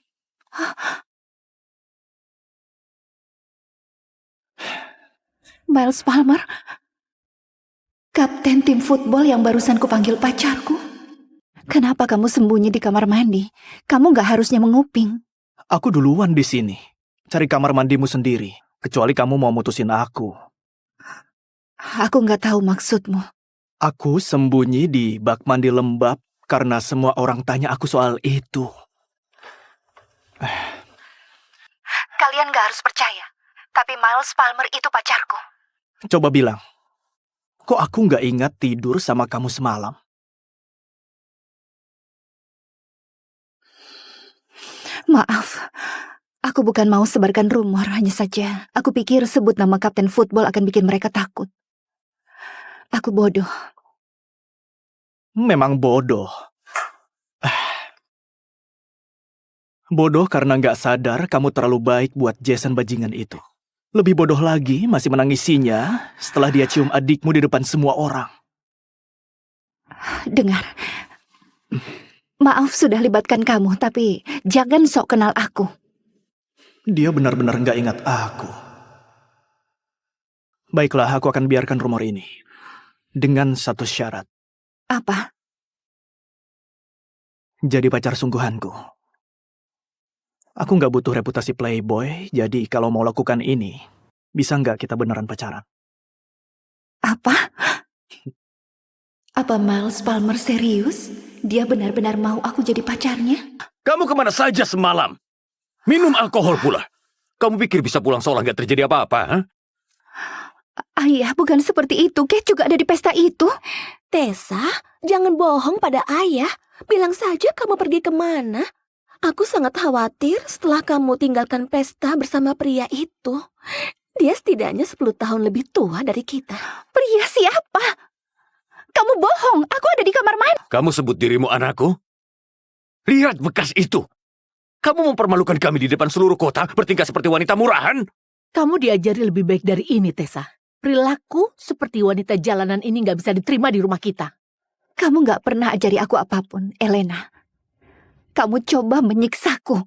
Miles Palmer? Kapten tim football yang barusan kupanggil pacarku? Kenapa kamu sembunyi di kamar mandi? Kamu gak harusnya menguping. Aku duluan di sini. Cari kamar mandimu sendiri. Kecuali kamu mau mutusin aku. Aku gak tahu maksudmu. Aku sembunyi di bak mandi lembab karena semua orang tanya aku soal itu. Kalian gak harus percaya. Tapi Miles Palmer itu pacarku. Coba bilang, kok aku nggak ingat tidur sama kamu semalam? Maaf, aku bukan mau sebarkan rumor, hanya saja aku pikir sebut nama kapten football akan bikin mereka takut. Aku bodoh. Memang bodoh. Bodoh karena nggak sadar kamu terlalu baik buat Jason bajingan itu. Lebih bodoh lagi masih menangisinya setelah dia cium adikmu di depan semua orang. Dengar, maaf sudah libatkan kamu, tapi jangan sok kenal aku. Dia benar-benar nggak ingat aku. Baiklah, aku akan biarkan rumor ini. Dengan satu syarat. Apa? Jadi pacar sungguhanku. Aku nggak butuh reputasi playboy, jadi kalau mau lakukan ini, bisa nggak kita beneran pacaran? Apa? Apa Miles Palmer serius? Dia benar-benar mau aku jadi pacarnya? Kamu kemana saja semalam? Minum alkohol pula. Kamu pikir bisa pulang seolah nggak terjadi apa-apa? Huh? Ayah, bukan seperti itu. Kate juga ada di pesta itu. Tessa, jangan bohong pada ayah. Bilang saja kamu pergi kemana. Aku sangat khawatir setelah kamu tinggalkan pesta bersama pria itu. Dia setidaknya 10 tahun lebih tua dari kita. Pria siapa? Kamu bohong, aku ada di kamar mandi. Kamu sebut dirimu anakku? Lihat bekas itu. Kamu mempermalukan kami di depan seluruh kota, bertingkah seperti wanita murahan. Kamu diajari lebih baik dari ini, Tessa. Perilaku seperti wanita jalanan ini nggak bisa diterima di rumah kita. Kamu gak pernah ajari aku apapun, Elena. Kamu coba menyiksaku.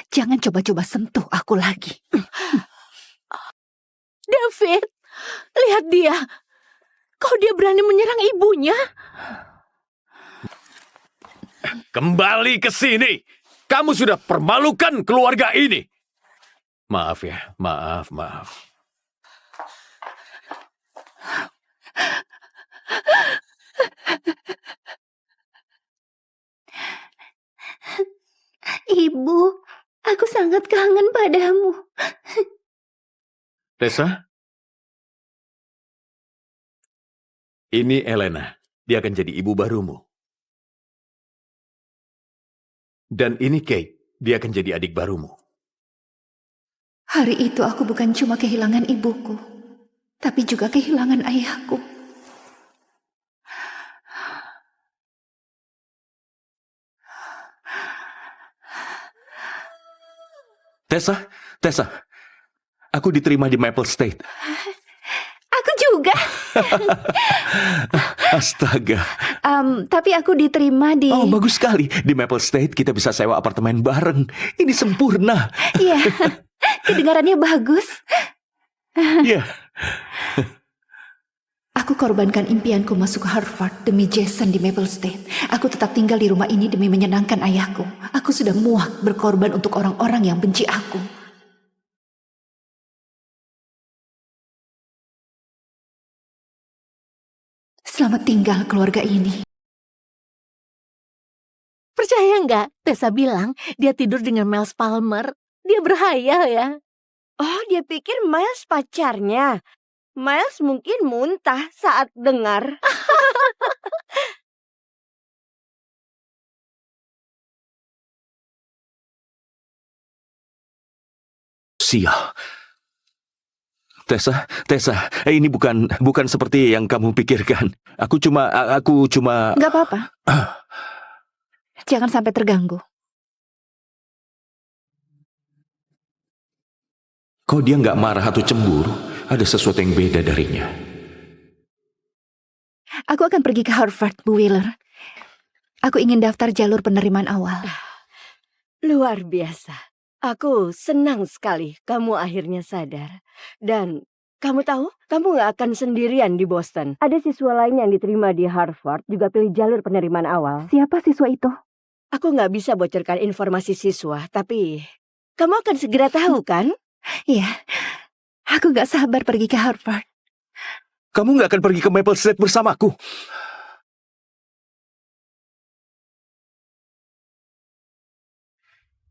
Jangan coba-coba sentuh aku lagi. David, lihat dia. Kok dia berani menyerang ibunya? Kembali ke sini. Kamu sudah permalukan keluarga ini. Maaf ya, maaf. Ibu, aku sangat kangen padamu. Tessa? Ini Elena. Dia akan jadi ibu barumu. Dan ini Kate. Dia akan jadi adik barumu. Hari itu aku bukan cuma kehilangan ibuku, tapi juga kehilangan ayahku. Tessa, aku diterima di Maple State. Aku juga. Astaga. Tapi aku diterima di... Oh, bagus sekali. Di Maple State kita bisa sewa apartemen bareng. Ini sempurna. Iya, kedengarannya bagus. Iya. Aku korbankan impianku masuk Harvard demi Jason di Maple State. Aku tetap tinggal di rumah ini demi menyenangkan ayahku. Aku sudah muak berkorban untuk orang-orang yang benci aku. Selamat tinggal keluarga ini. Percaya nggak? Tessa bilang dia tidur dengan Miles Palmer. Dia berhayal ya. Oh, dia pikir Miles pacarnya. Miles mungkin muntah saat dengar. Sial. Tessa, ini bukan seperti yang kamu pikirkan. Aku cuma... Gak apa-apa. Jangan sampai terganggu. Kok dia nggak marah atau cemburu? Ada sesuatu yang beda darinya. Aku akan pergi ke Harvard, Bu Wheeler. Aku ingin daftar jalur penerimaan awal. Luar biasa. Aku senang sekali kamu akhirnya sadar. Dan kamu tahu, kamu gak akan sendirian di Boston. Ada siswa lain yang diterima di Harvard juga pilih jalur penerimaan awal. Siapa siswa itu? Aku gak bisa bocorkan informasi siswa, tapi kamu akan segera tahu kan? Iya, aku gak sabar pergi ke Harvard. Kamu nggak akan pergi ke Maple State bersamaku.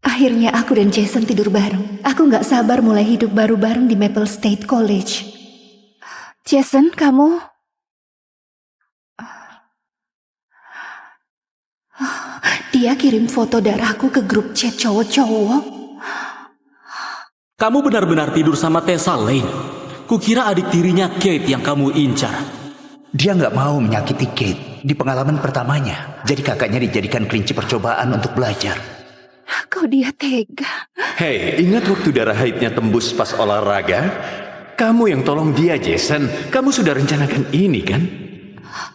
Akhirnya aku dan Jason tidur bareng. Aku gak sabar mulai hidup baru bareng di Maple State College. Jason, kamu... Dia kirim foto darahku ke grup chat cowok-cowok. Kamu benar-benar tidur sama Tessa Lane. Kukira adik tirinya Kate yang kamu incar. Dia nggak mau menyakiti Kate di pengalaman pertamanya. Jadi kakaknya dijadikan kelinci percobaan untuk belajar. Kok dia tega? Hei, ingat waktu darah haidnya tembus pas olahraga? Kamu yang tolong dia, Jason. Kamu sudah rencanakan ini, kan?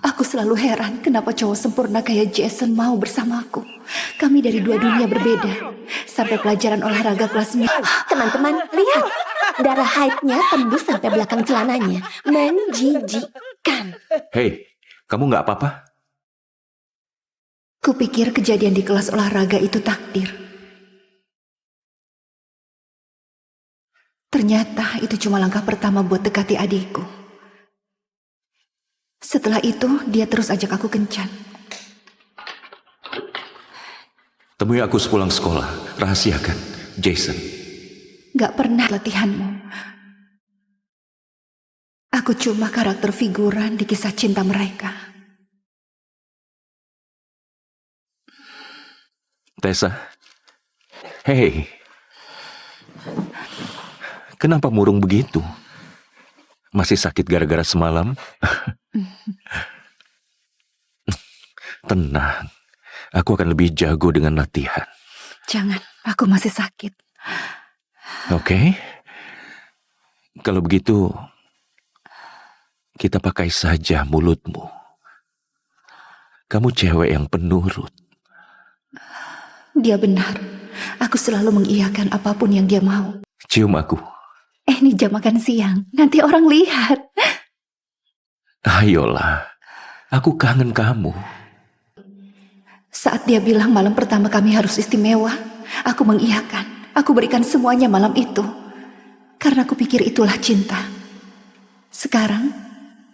Aku selalu heran kenapa cowok sempurna kayak Jason mau bersamaku. Kami dari dua dunia berbeda. Sampai pelajaran olahraga kelas 9. Teman-teman, lihat. Darah haidnya tembus sampai belakang celananya. Menjijikkan. Hei, kamu nggak apa-apa? Kupikir kejadian di kelas olahraga itu takdir. Ternyata itu cuma langkah pertama buat dekati adikku. Setelah itu, dia terus ajak aku kencan. Temui aku sepulang sekolah. Rahasiakan, Jason. Gak pernah latihanmu. Aku cuma karakter figuran di kisah cinta mereka. Tessa. Hei. Kenapa murung begitu? Masih sakit gara-gara semalam? Tenang. Aku akan lebih jago dengan latihan. Jangan, aku masih sakit. Oke? Kalau begitu, kita pakai saja mulutmu. Kamu cewek yang penurut. Dia benar. Aku selalu mengiyakan apapun yang dia mau. Cium aku. Ini jam makan siang. Nanti orang lihat. Ayolah. Aku kangen kamu. Saat dia bilang malam pertama kami harus istimewa, aku mengiyakan. Aku berikan semuanya malam itu. Karena aku pikir itulah cinta. Sekarang,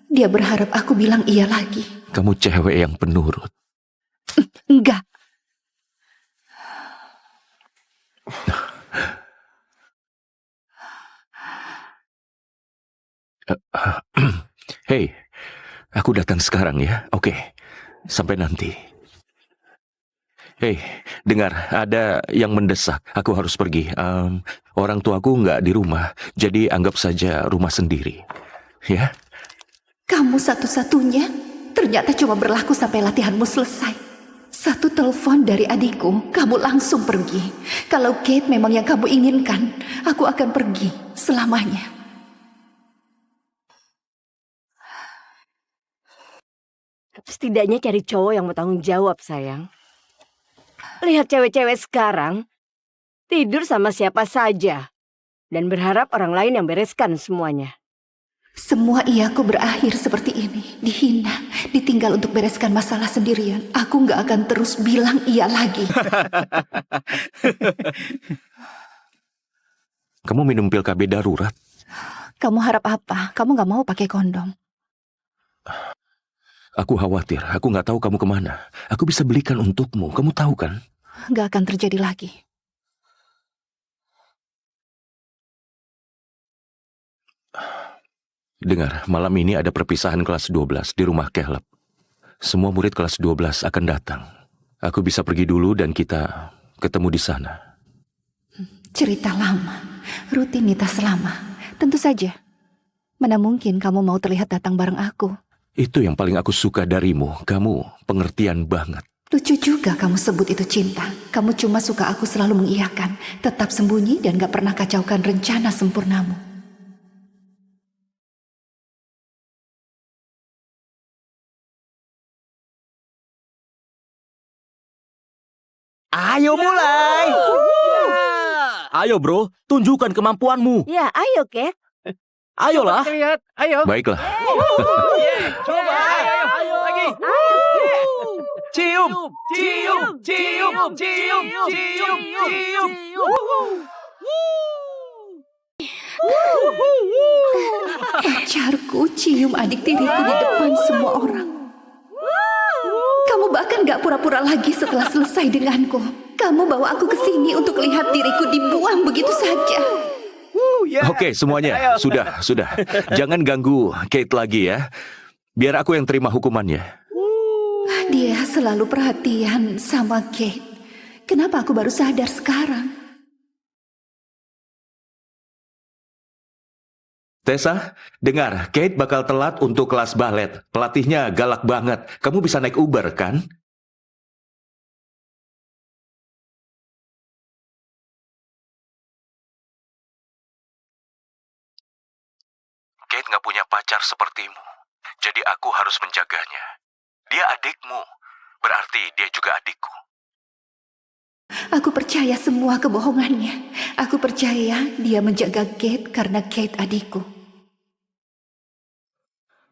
dia berharap aku bilang iya lagi. Kamu cewek yang penurut. Enggak. Hei, aku datang sekarang ya. Oke, sampai nanti. Hei, dengar, ada yang mendesak. Aku harus pergi. Orang tuaku nggak di rumah, jadi anggap saja rumah sendiri. Ya? Kamu satu-satunya ternyata cuma berlaku sampai latihanmu selesai. Satu telepon dari adikku, kamu langsung pergi. Kalau Kate memang yang kamu inginkan, aku akan pergi selamanya. Setidaknya cari cowok yang mau tanggung jawab, sayang. Lihat cewek-cewek sekarang, tidur sama siapa saja. Dan berharap orang lain yang bereskan semuanya. Semua iyaku berakhir seperti ini. Dihina, ditinggal untuk bereskan masalah sendirian. Aku gak akan terus bilang iya lagi. Kamu minum pil KB darurat? Kamu harap apa? Kamu gak mau pakai kondom. Aku khawatir, aku nggak tahu kamu kemana. Aku bisa belikan untukmu, kamu tahu kan? Gak akan terjadi lagi. Dengar, malam ini ada perpisahan kelas 12 di rumah Caleb. Semua murid kelas 12 akan datang. Aku bisa pergi dulu dan kita ketemu di sana. Cerita lama, rutinitas lama. Tentu saja. Mana mungkin kamu mau terlihat datang bareng aku? Itu yang paling aku suka darimu. Kamu pengertian banget. Lucu juga kamu sebut itu cinta. Kamu cuma suka aku selalu mengiyakan. Tetap sembunyi dan gak pernah kacaukan rencana sempurnamu. Ayo mulai. Ayo bro, tunjukkan kemampuanmu. Ya, ayo, Kate. Ayolah. Lihat, ayo. Baiklah. Coba, ayo lagi. Cium, cium, cium, cium, cium, cium. Pacarku cium adik tiriku di depan semua orang. Kamu bahkan gak pura-pura lagi setelah selesai denganku. Kamu bawa aku ke sini untuk lihat diriku dibuang begitu saja. Oke, semuanya. Sudah. Jangan ganggu Kate lagi ya. Biar aku yang terima hukumannya. Dia selalu perhatian sama Kate. Kenapa aku baru sadar sekarang? Tessa, dengar, Kate bakal telat untuk kelas balet. Pelatihnya galak banget. Kamu bisa naik Uber, kan? Kate nggak punya pacar sepertimu. Jadi aku harus menjaganya. Dia adikmu. Berarti dia juga adikku. Aku percaya semua kebohongannya. Aku percaya dia menjaga Kate karena Kate adikku.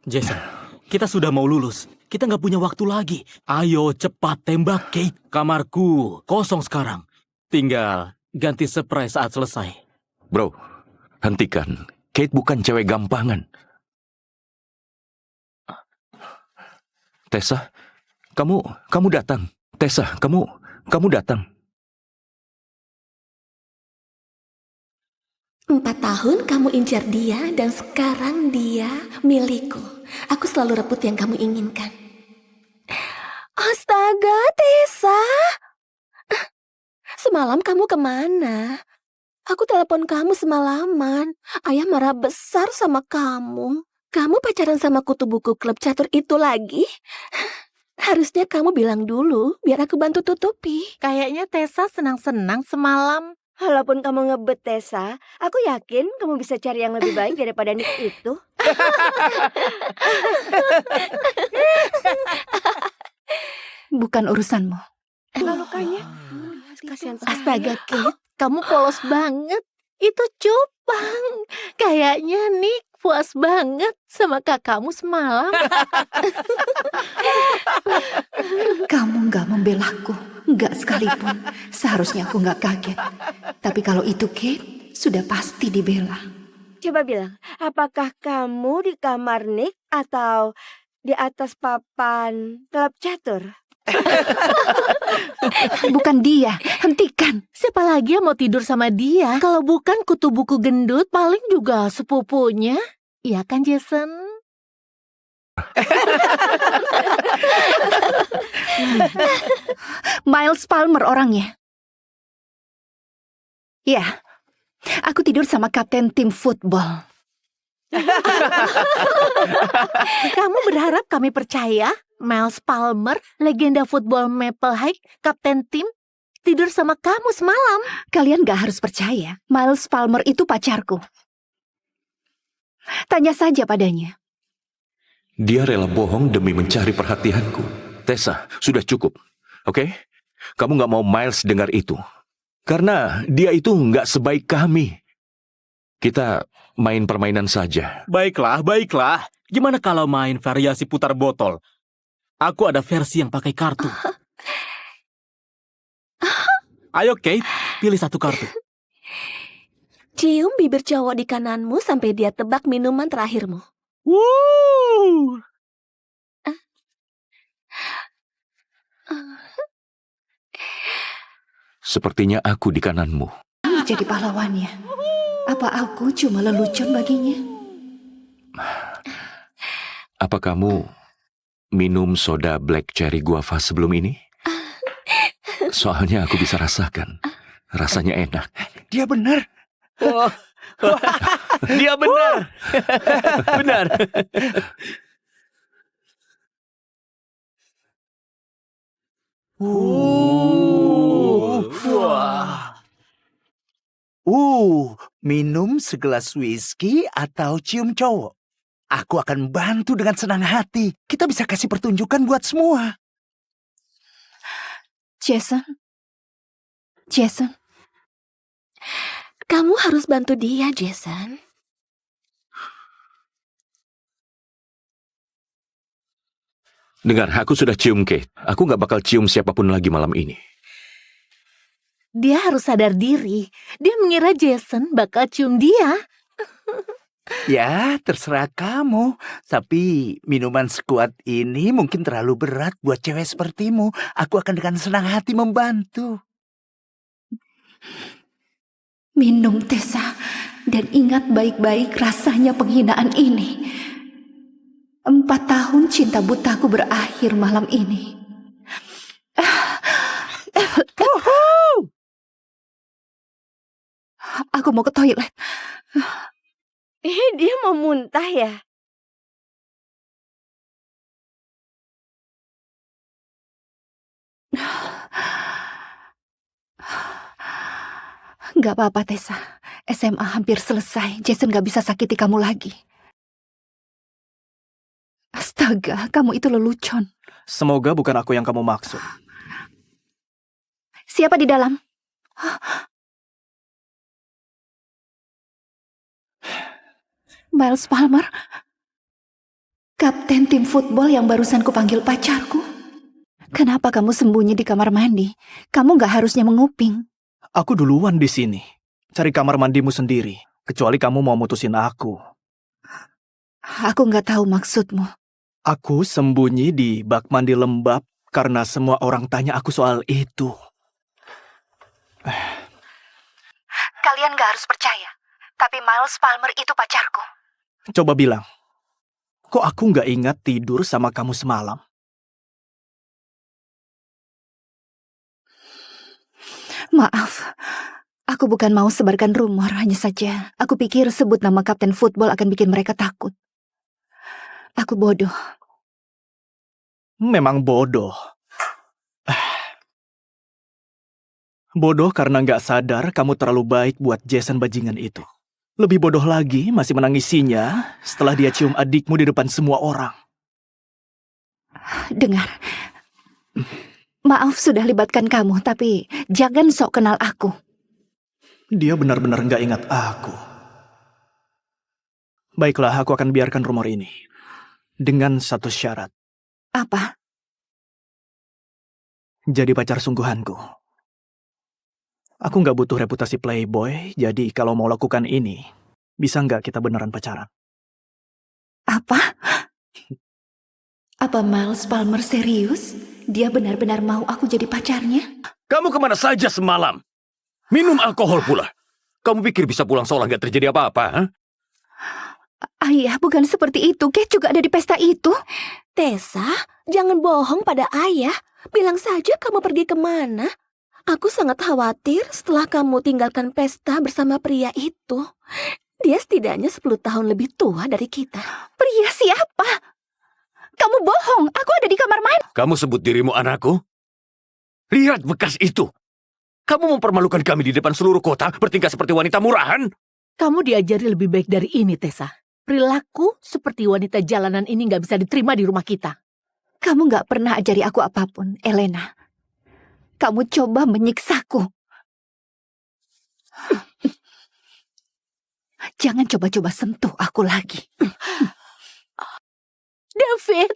Jason, kita sudah mau lulus. Kita nggak punya waktu lagi. Ayo cepat tembak Kate. Kamarku kosong sekarang. Tinggal ganti spray saat selesai. Bro, hentikan. Kate bukan cewek gampangan. Tessa, kamu datang. Tessa, kamu datang. 4 tahun kamu incar dia dan sekarang dia milikku. Aku selalu rebut yang kamu inginkan. Astaga, Tessa. Semalam kamu kemana? Aku telepon kamu semalaman. Ayah marah besar sama kamu. Kamu pacaran sama kutu buku klub catur itu lagi? Harusnya kamu bilang dulu, biar aku bantu tutupi. Kayaknya Tessa senang-senang semalam. Walaupun kamu ngebet Tessa, aku yakin kamu bisa cari yang lebih baik daripada Nick itu. Bukan urusanmu. Lukanya. Kasihan Astaga, Kate, kamu polos banget. Itu cupang. Kayaknya Nick puas banget sama kakakmu semalam. Kamu nggak membelaku, nggak sekalipun. Seharusnya aku nggak kaget. Tapi kalau itu Kate, sudah pasti dibela. Coba bilang, apakah kamu di kamar Nick atau di atas papan klub catur? Bukan dia, hentikan. Siapa lagi yang mau tidur sama dia? Kalau bukan kutu buku gendut, paling juga sepupunya. Iya kan, Jason? Miles Palmer orangnya. Ya, aku tidur sama kapten tim football. Kamu berharap kami percaya? Miles Palmer, legenda football Maple High, kapten tim, tidur sama kamu semalam. Kalian gak harus percaya. Miles Palmer itu pacarku. Tanya saja padanya. Dia rela bohong demi mencari perhatianku. Tessa, sudah cukup. Oke? Kamu nggak mau Miles dengar itu. Karena dia itu nggak sebaik kami. Kita main permainan saja. Baiklah, baiklah. Gimana kalau main variasi putar botol? Aku ada versi yang pakai kartu. Ayo Kate, pilih satu kartu. Cium bibir cowok di kananmu sampai dia tebak minuman terakhirmu. Woo! Sepertinya aku di kananmu. Jadi pahlawannya. Apa aku cuma lelucon baginya? Apa kamu minum soda black cherry guava sebelum ini? Soalnya aku bisa rasakan. Rasanya enak. Dia benar. Oh, dia benar. Benar. Wah. Minum segelas whisky atau cium cowok. Aku akan bantu dengan senang hati. Kita bisa kasih pertunjukan buat semua. Jason. Kamu harus bantu dia, Jason. Dengar, aku sudah cium Kate. Aku nggak bakal cium siapapun lagi malam ini. Dia harus sadar diri. Dia mengira Jason bakal cium dia. Ya, terserah kamu. Tapi minuman sekuat ini mungkin terlalu berat buat cewek sepertimu. Aku akan dengan senang hati membantu. Minum Tessa. Dan ingat baik-baik rasanya penghinaan ini. 4 tahun cinta butaku berakhir malam ini. Aku mau ke toilet. Dia mau muntah ya? Gak apa-apa Tessa. SMA hampir selesai. Jason gak bisa sakiti kamu lagi. Astaga, kamu itu lelucon. Semoga bukan aku yang kamu maksud. Siapa di dalam? Miles Palmer? Kapten tim football yang barusan kupanggil pacarku? Kenapa kamu sembunyi di kamar mandi? Kamu gak harusnya menguping. Aku duluan di sini. Cari kamar mandimu sendiri. Kecuali kamu mau mutusin aku. Aku gak tahu maksudmu. Aku sembunyi di bak mandi lembab karena semua orang tanya aku soal itu. Kalian gak harus percaya. Tapi Miles Palmer itu pacarku. Coba bilang, kok aku nggak ingat tidur sama kamu semalam? Maaf, aku bukan mau sebarkan rumor, hanya saja aku pikir sebut nama kapten football akan bikin mereka takut. Aku bodoh. Memang bodoh. Bodoh karena nggak sadar kamu terlalu baik buat Jason bajingan itu. Lebih bodoh lagi masih menangisinya setelah dia cium adikmu di depan semua orang. Dengar, maaf sudah libatkan kamu, tapi jangan sok kenal aku. Dia benar-benar nggak ingat aku. Baiklah, aku akan biarkan rumor ini. Dengan satu syarat. Apa? Jadi pacar sungguhanku. Aku nggak butuh reputasi playboy, jadi kalau mau lakukan ini, bisa nggak kita beneran pacaran? Apa? Apa Miles Palmer serius? Dia benar-benar mau aku jadi pacarnya? Kamu kemana saja semalam? Minum alkohol pula. Kamu pikir bisa pulang seolah nggak terjadi apa-apa? Huh? Ayah, bukan seperti itu. Kate juga ada di pesta itu. Tessa, jangan bohong pada ayah. Bilang saja kamu pergi kemana. Aku sangat khawatir setelah kamu tinggalkan pesta bersama pria itu. Dia setidaknya 10 tahun lebih tua dari kita. Pria siapa? Kamu bohong. Aku ada di kamar main. Kamu sebut dirimu anakku? Lihat bekas itu. Kamu mempermalukan kami di depan seluruh kota, bertingkah seperti wanita murahan. Kamu diajari lebih baik dari ini, Tessa. Perilaku seperti wanita jalanan ini nggak bisa diterima di rumah kita. Kamu gak pernah ajari aku apapun, Elena. Kamu coba menyiksaku. Jangan coba-coba sentuh aku lagi. David,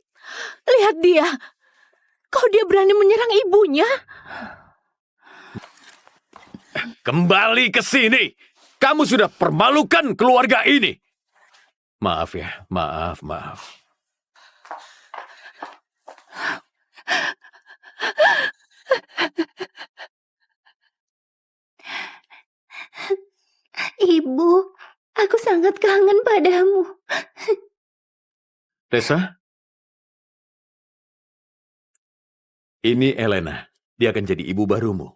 lihat dia. Kok dia berani menyerang ibunya? Kembali ke sini. Kamu sudah permalukan keluarga ini. Maaf ya, maaf. Ibu, aku sangat kangen padamu. Tessa? Ini Elena. Dia akan jadi ibu barumu.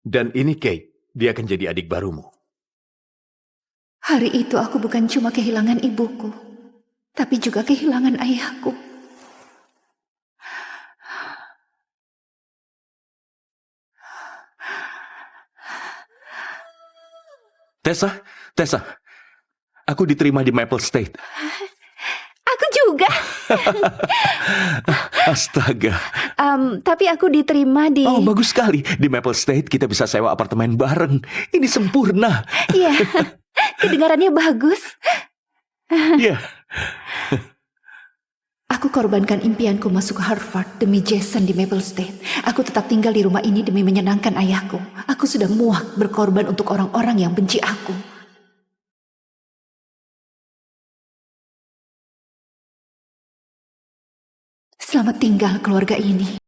Dan ini Kate. Dia akan jadi adik barumu. Hari itu aku bukan cuma kehilangan ibuku, tapi juga kehilangan ayahku. Tessa, aku diterima di Maple State. Aku juga. Astaga. Tapi aku diterima di... Oh, bagus sekali. Di Maple State kita bisa sewa apartemen bareng. Ini sempurna. Iya, kedengarannya bagus. Iya. Aku korbankan impianku masuk ke Harvard demi Jason di Maple State. Aku tetap tinggal di rumah ini demi menyenangkan ayahku. Aku sudah muak berkorban untuk orang-orang yang benci aku. Selamat tinggal keluarga ini.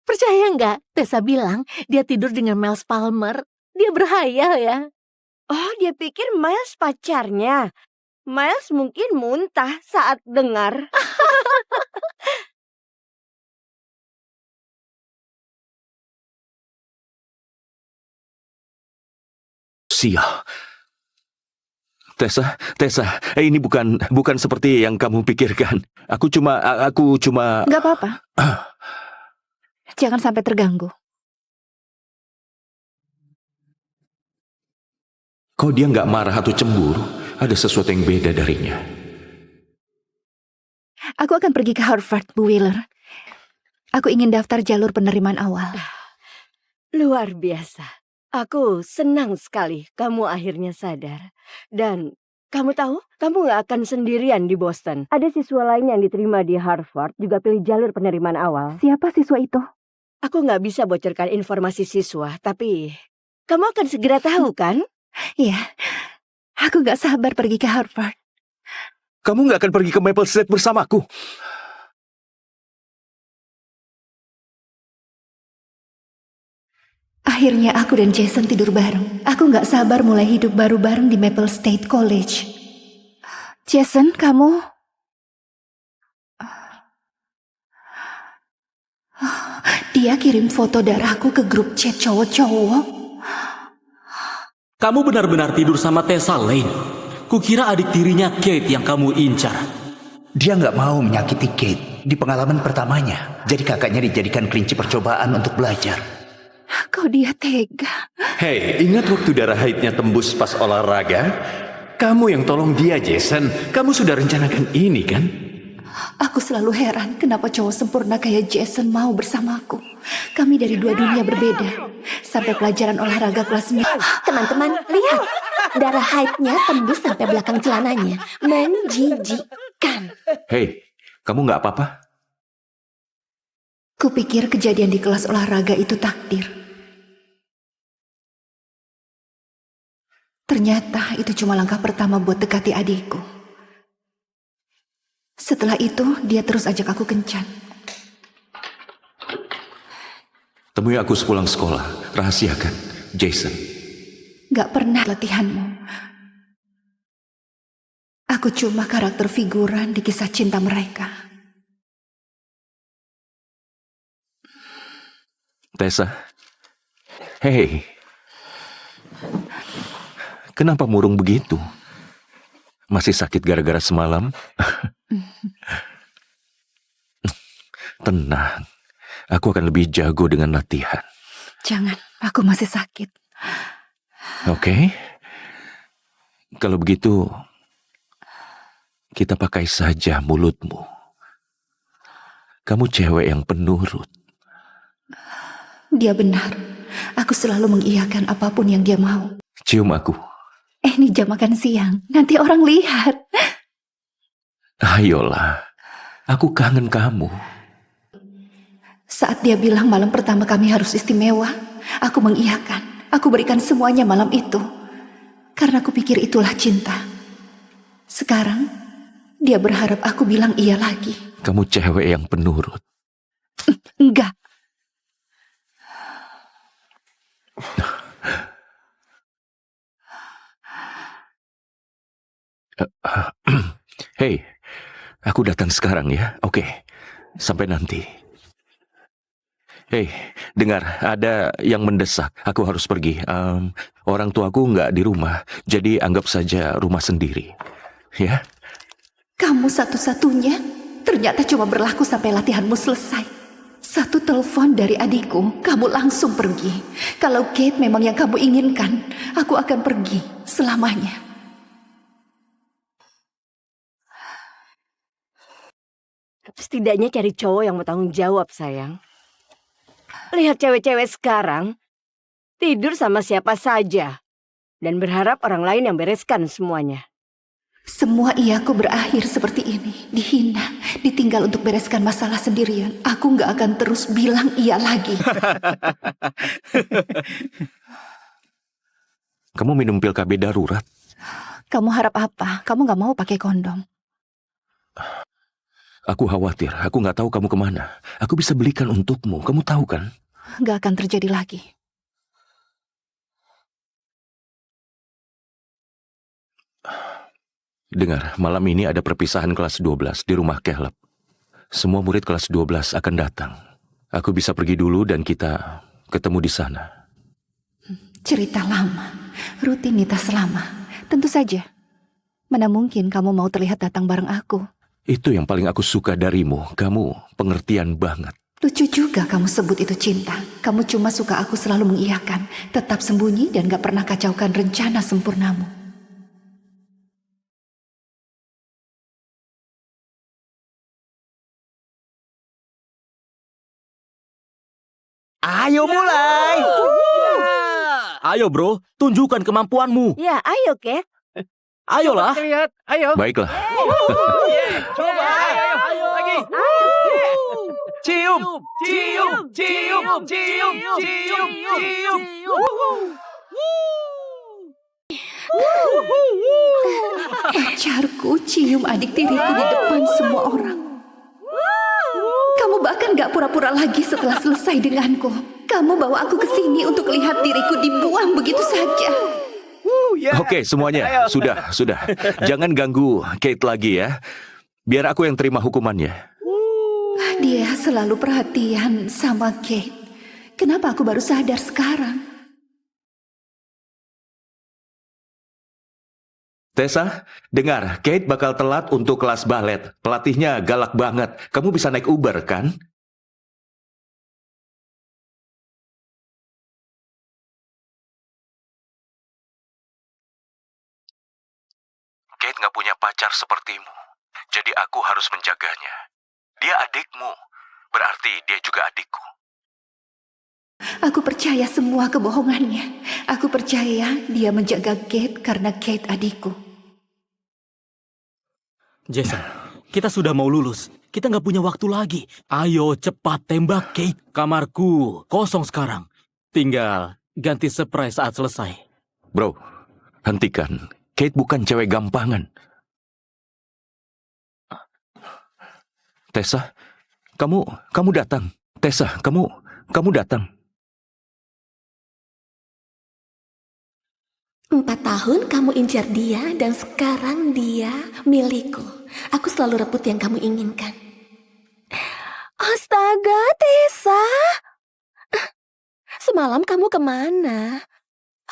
Percaya nggak? Tessa bilang dia tidur dengan Miles Palmer. Dia berhayal ya. Oh, dia pikir Miles pacarnya. Miles mungkin muntah saat dengar. Sial. Tessa, ini bukan seperti yang kamu pikirkan. Aku cuma... Gak apa-apa. Jangan sampai terganggu. Kok dia nggak marah atau cemburu? Ada sesuatu yang beda darinya. Aku akan pergi ke Harvard, Bu Wheeler. Aku ingin daftar jalur penerimaan awal. Luar biasa. Aku senang sekali kamu akhirnya sadar. Dan kamu tahu, kamu gak akan sendirian di Boston. Ada siswa lain yang diterima di Harvard juga pilih jalur penerimaan awal. Siapa siswa itu? Aku gak bisa bocorkan informasi siswa, tapi kamu akan segera tahu kan? Iya, aku gak sabar pergi ke Harvard. Kamu nggak akan pergi ke Maple State bersamaku. Akhirnya aku dan Jason tidur bareng. Aku nggak sabar mulai hidup baru bareng di Maple State College. Jason, kamu... Dia kirim foto darahku ke grup chat cowok-cowok. Kamu benar-benar tidur sama Tessa Lane. Kukira adik tirinya Kate yang kamu incar. Dia nggak mau menyakiti Kate di pengalaman pertamanya. Jadi kakaknya dijadikan kelinci percobaan untuk belajar. Kok dia tega? Hei, ingat waktu darah haidnya tembus pas olahraga? Kamu yang tolong dia, Jason. Kamu sudah rencanakan ini, kan? Aku selalu heran kenapa cowok sempurna kayak Jason mau bersamaku. Kami dari dua dunia berbeda. Sampai pelajaran olahraga kelas 9. Teman-teman, lihat. Darah haidnya tembus sampai belakang celananya. Menjijikkan. Hei, kamu nggak apa-apa? Kupikir kejadian di kelas olahraga itu takdir. Ternyata itu cuma langkah pertama buat dekati adikku. Setelah itu, dia terus ajak aku kencan. Temui aku sepulang sekolah. Rahasiakan, Jason. Gak pernah latihanmu. Aku cuma karakter figuran di kisah cinta mereka. Tessa. Hei. Kenapa murung begitu? Masih sakit gara-gara semalam? Tenang. Aku akan lebih jago dengan latihan. Jangan, aku masih sakit. Oke. Kalau begitu, kita pakai saja mulutmu. Kamu cewek yang penurut. Dia benar. Aku selalu mengiyakan apapun yang dia mau. Cium aku. Ini jam makan siang. Nanti orang lihat. Ayolah. Aku kangen kamu. Saat dia bilang malam pertama kami harus istimewa, aku mengiyakan. Aku berikan semuanya malam itu. Karena aku pikir itulah cinta. Sekarang, dia berharap aku bilang iya lagi. Kamu cewek yang penurut. Enggak. Hei, aku datang sekarang ya. Oke, sampai nanti. Hei, dengar, ada yang mendesak. Aku harus pergi. Orang tuaku nggak di rumah, jadi anggap saja rumah sendiri. Ya? Kamu satu-satunya ternyata cuma berlaku sampai latihanmu selesai. Satu telepon dari adikku, kamu langsung pergi. Kalau Kate memang yang kamu inginkan, aku akan pergi selamanya. Setidaknya cari cowok yang mau tanggung jawab, sayang. Lihat cewek-cewek sekarang, tidur sama siapa saja. Dan berharap orang lain yang bereskan semuanya. Semua iyaku berakhir seperti ini. Dihina, ditinggal untuk bereskan masalah sendirian. Aku gak akan terus bilang iya lagi. Kamu minum pil KB darurat? Kamu harap apa? Kamu gak mau pakai kondom. Aku khawatir, aku nggak tahu kamu kemana. Aku bisa belikan untukmu, kamu tahu kan? Gak akan terjadi lagi. Dengar, malam ini ada perpisahan kelas 12 di rumah Caleb. Semua murid kelas 12 akan datang. Aku bisa pergi dulu dan kita ketemu di sana. Cerita lama, rutinitas lama. Tentu saja. Mana mungkin kamu mau terlihat datang bareng aku? Itu yang paling aku suka darimu. Kamu pengertian banget. Lucu juga kamu sebut itu cinta. Kamu cuma suka aku selalu mengiyakan, tetap sembunyi dan gak pernah kacaukan rencana sempurnamu. Ayo mulai. Ayo bro, tunjukkan kemampuanmu. Ya, ayo, Kate. Ayolah. Lihat, ayo. Baiklah. Coba, ayo lagi. Cium, cium, cium, cium, cium, cium. Pacarku cium adik tiriku di depan semua orang. Kamu bahkan gak pura-pura lagi setelah selesai denganku. Kamu bawa aku ke sini untuk lihat diriku dibuang begitu saja. Oke, semuanya. Sudah. Jangan ganggu Kate lagi ya. Biar aku yang terima hukumannya. Dia selalu perhatian sama Kate. Kenapa aku baru sadar sekarang? Tessa, dengar, Kate bakal telat untuk kelas balet. Pelatihnya galak banget. Kamu bisa naik Uber, kan? Kate nggak punya pacar sepertimu. Jadi aku harus menjaganya. Dia adikmu. Berarti dia juga adikku. Aku percaya semua kebohongannya. Aku percaya dia menjaga Kate karena Kate adikku. Jason, kita sudah mau lulus. Kita nggak punya waktu lagi. Ayo cepat tembak Kate. Kamarku kosong sekarang. Tinggal ganti surprise saat selesai. Bro, hentikan. Kate bukan cewek gampangan. Tessa, kamu datang. Tessa, kamu datang. 4 tahun kamu incar dia dan sekarang dia milikku. Aku selalu rebut yang kamu inginkan. Astaga, Tessa. Semalam kamu kemana?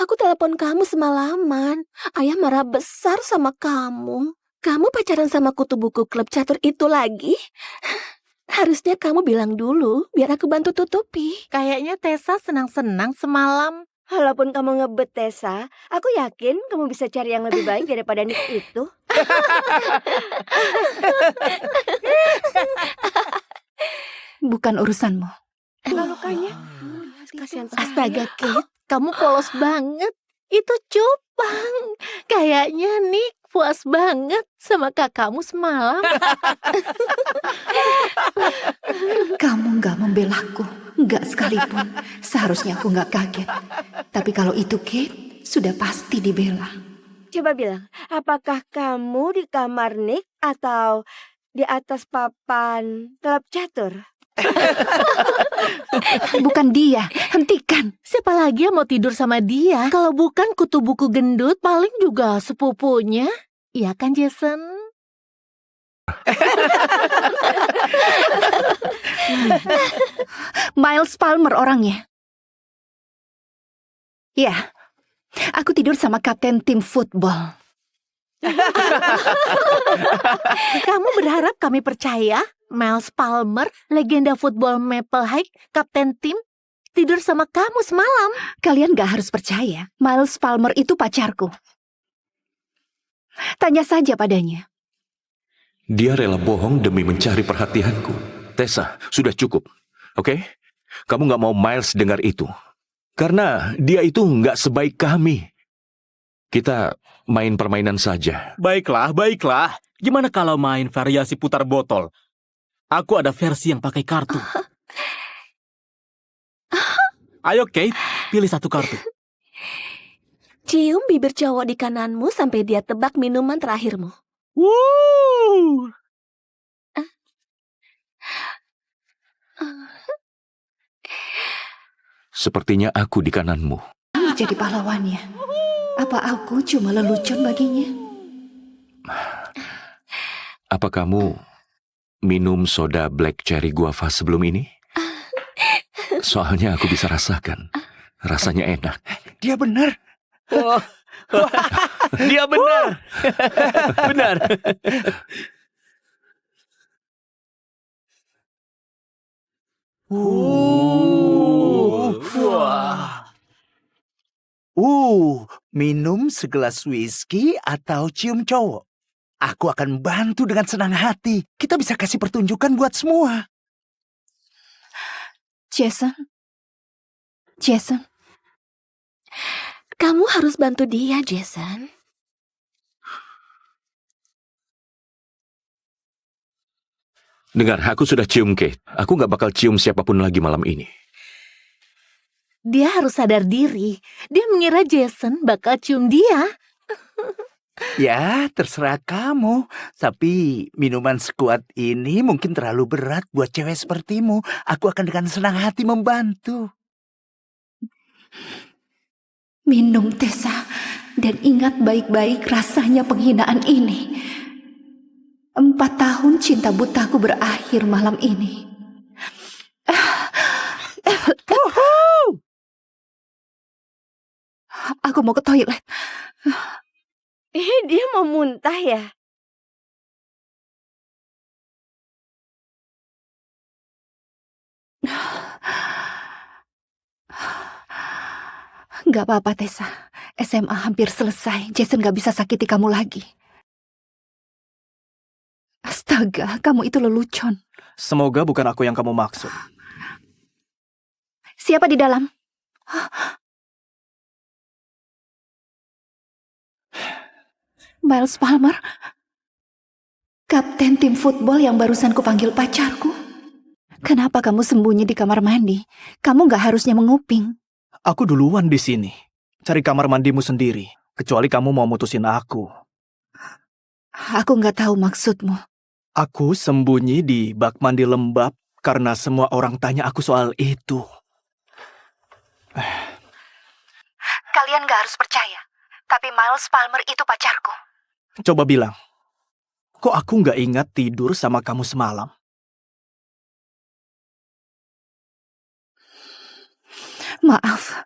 Aku telepon kamu semalaman. Ayah marah besar sama kamu. Kamu pacaran sama kutu buku klub catur itu lagi? Harusnya kamu bilang dulu, biar aku bantu tutupi. Kayaknya Tessa senang-senang semalam. Walaupun kamu ngebet Tessa, aku yakin kamu bisa cari yang lebih baik daripada Nick itu. Bukan urusanmu. Lukanya. Kasihan Astaga, Kate, kamu polos banget. Itu cupang. Kayaknya Nick puas banget sama kakakmu semalam. Kamu nggak membelaku, nggak sekalipun. Seharusnya aku nggak kaget. Tapi kalau itu Kate, sudah pasti dibela. Coba bilang, apakah kamu di kamar Nick atau di atas papan klub catur? Bukan dia, hentikan. Siapa lagi yang mau tidur sama dia? Kalau bukan kutu buku gendut, paling juga sepupunya. Iya kan, Jason? Miles Palmer orangnya. Ya, aku tidur sama kapten tim football. Kamu berharap kami percaya? Miles Palmer, legenda football Maple High, kapten tim, tidur sama kamu semalam. Kalian gak harus percaya, Miles Palmer itu pacarku. Tanya saja padanya. Dia rela bohong demi mencari perhatianku. Tessa, sudah cukup. Oke? Kamu nggak mau Miles dengar itu. Karena dia itu nggak sebaik kami. Kita main permainan saja. Baiklah. Gimana kalau main variasi putar botol? Aku ada versi yang pakai kartu. Ayo Kate, pilih satu kartu. Cium bibir cowok di kananmu sampai dia tebak minuman terakhirmu. Woo! Sepertinya aku di kananmu. Kamu jadi pahlawannya. Apa aku cuma lelucon baginya? Apa kamu minum soda black cherry guava sebelum ini? Soalnya aku bisa rasakan. Rasanya enak. Dia benar. Dia benar. Benar. Minum segelas whisky atau cium cowok. Aku akan bantu dengan senang hati. Kita bisa kasih pertunjukan buat semua. Jason. Kamu harus bantu dia, Jason. Dengar, aku sudah cium Kate. Aku gak bakal cium siapapun lagi malam ini. Dia harus sadar diri. Dia mengira Jason bakal cium dia. Ya, terserah kamu. Tapi minuman sekuat ini mungkin terlalu berat buat cewek sepertimu. Aku akan dengan senang hati membantu. Minum, Tessa, dan ingat baik-baik rasanya penghinaan ini. 4 tahun cinta butaku berakhir malam ini. Aku mau ke toilet. Dia mau muntah ya? Gak apa-apa, Tessa. SMA hampir selesai. Jason gak bisa sakiti kamu lagi. Astaga, kamu itu lelucon. Semoga bukan aku yang kamu maksud. Siapa di dalam? Miles Palmer? Kapten tim football yang barusan kupanggil pacarku? Kenapa kamu sembunyi di kamar mandi? Kamu gak harusnya menguping. Aku duluan di sini. Cari kamar mandimu sendiri. Kecuali kamu mau mutusin aku. Aku gak tahu maksudmu. Aku sembunyi di bak mandi lembab karena semua orang tanya aku soal itu. Kalian gak harus percaya. Tapi Miles Palmer itu pacarku. Coba bilang, kok aku nggak ingat tidur sama kamu semalam? Maaf,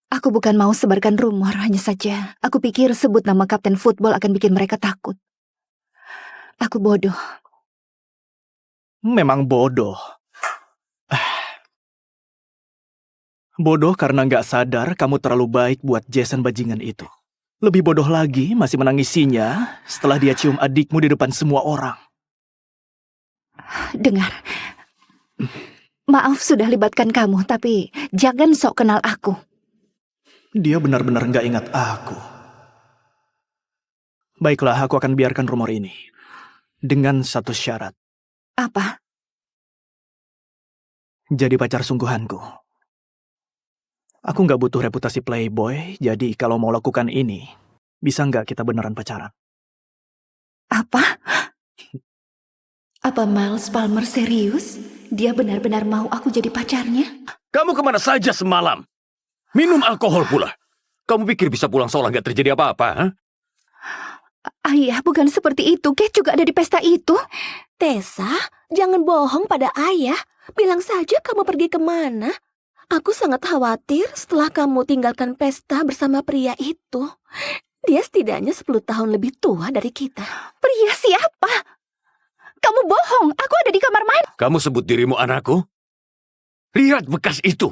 aku bukan mau sebarkan rumor, hanya saja aku pikir sebut nama kapten football akan bikin mereka takut. Aku bodoh. Memang bodoh. Bodoh karena nggak sadar kamu terlalu baik buat Jason bajingan itu. Lebih bodoh lagi masih menangisinya setelah dia cium adikmu di depan semua orang. Dengar, maaf sudah libatkan kamu, tapi jangan sok kenal aku. Dia benar-benar nggak ingat aku. Baiklah, aku akan biarkan rumor ini. Dengan satu syarat. Apa? Jadi pacar sungguhanku. Aku nggak butuh reputasi playboy, jadi kalau mau lakukan ini, bisa nggak kita beneran pacaran? Apa? Apa Miles Palmer serius? Dia benar-benar mau aku jadi pacarnya? Kamu kemana saja semalam? Minum alkohol pula. Kamu pikir bisa pulang seolah nggak terjadi apa-apa? Huh? Ayah, bukan seperti itu. Kate juga ada di pesta itu. Tessa, jangan bohong pada ayah. Bilang saja kamu pergi kemana. Aku sangat khawatir setelah kamu tinggalkan pesta bersama pria itu. Dia setidaknya 10 tahun lebih tua dari kita. Pria siapa? Kamu bohong. Aku ada di kamar mandi. Kamu sebut dirimu anakku? Lihat bekas itu.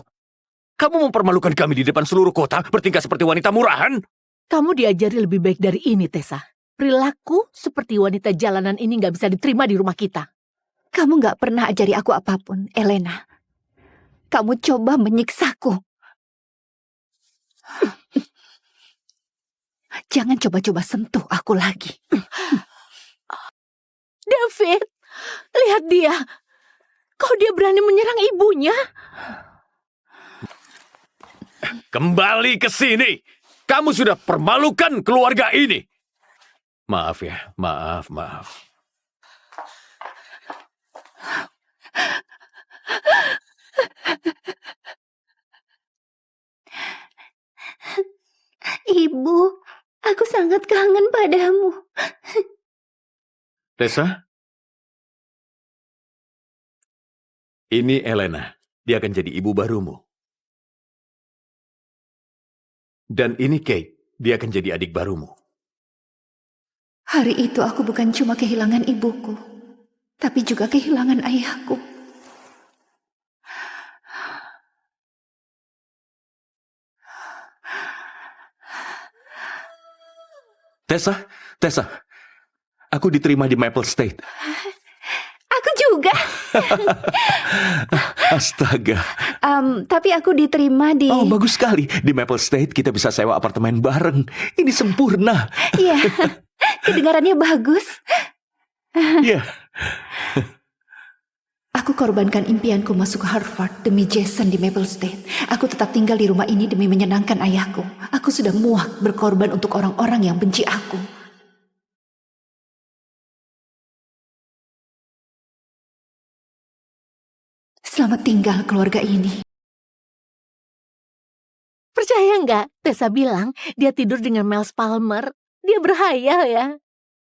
Kamu mempermalukan kami di depan seluruh kota, bertingkah seperti wanita murahan. Kamu diajari lebih baik dari ini, Tessa. Perilaku seperti wanita jalanan ini nggak bisa diterima di rumah kita. Kamu gak pernah ajari aku apapun, Elena. Kamu coba menyiksaku. Jangan coba-coba sentuh aku lagi. David, lihat dia. Kok dia berani menyerang ibunya? Kembali ke sini. Kamu sudah permalukan keluarga ini. Maaf ya, maaf. Ibu, aku sangat kangen padamu. Tessa? Ini Elena. Dia akan jadi ibu barumu. Dan ini Kate. Dia akan jadi adik barumu. Hari itu aku bukan cuma kehilangan ibuku, tapi juga kehilangan ayahku. Tessa. Aku diterima di Maple State. Aku juga. Astaga. Tapi aku diterima di... Oh, bagus sekali. Di Maple State kita bisa sewa apartemen bareng. Ini sempurna. Iya, kedengarannya bagus. Iya. Aku korbankan impianku masuk ke Harvard demi Jason di Maple State. Aku tetap tinggal di rumah ini demi menyenangkan ayahku. Aku sudah muak berkorban untuk orang-orang yang benci aku. Selamat tinggal keluarga ini. Percaya nggak? Tessa bilang dia tidur dengan Miles Palmer. Dia berhayal ya.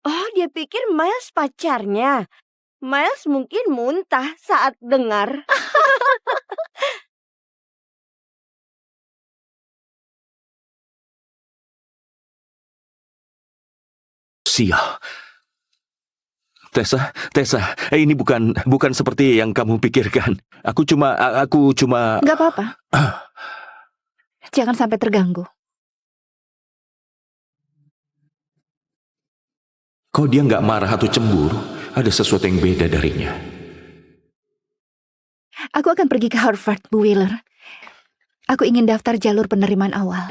Oh, dia pikir Miles pacarnya. Miles mungkin muntah saat dengar. Sial. Tessa, ini bukan seperti yang kamu pikirkan. Aku cuma. Nggak apa-apa. Jangan sampai terganggu. Kok dia nggak marah atau cemburu? Ada sesuatu yang beda darinya. Aku akan pergi ke Harvard, Bu Wheeler. Aku ingin daftar jalur penerimaan awal.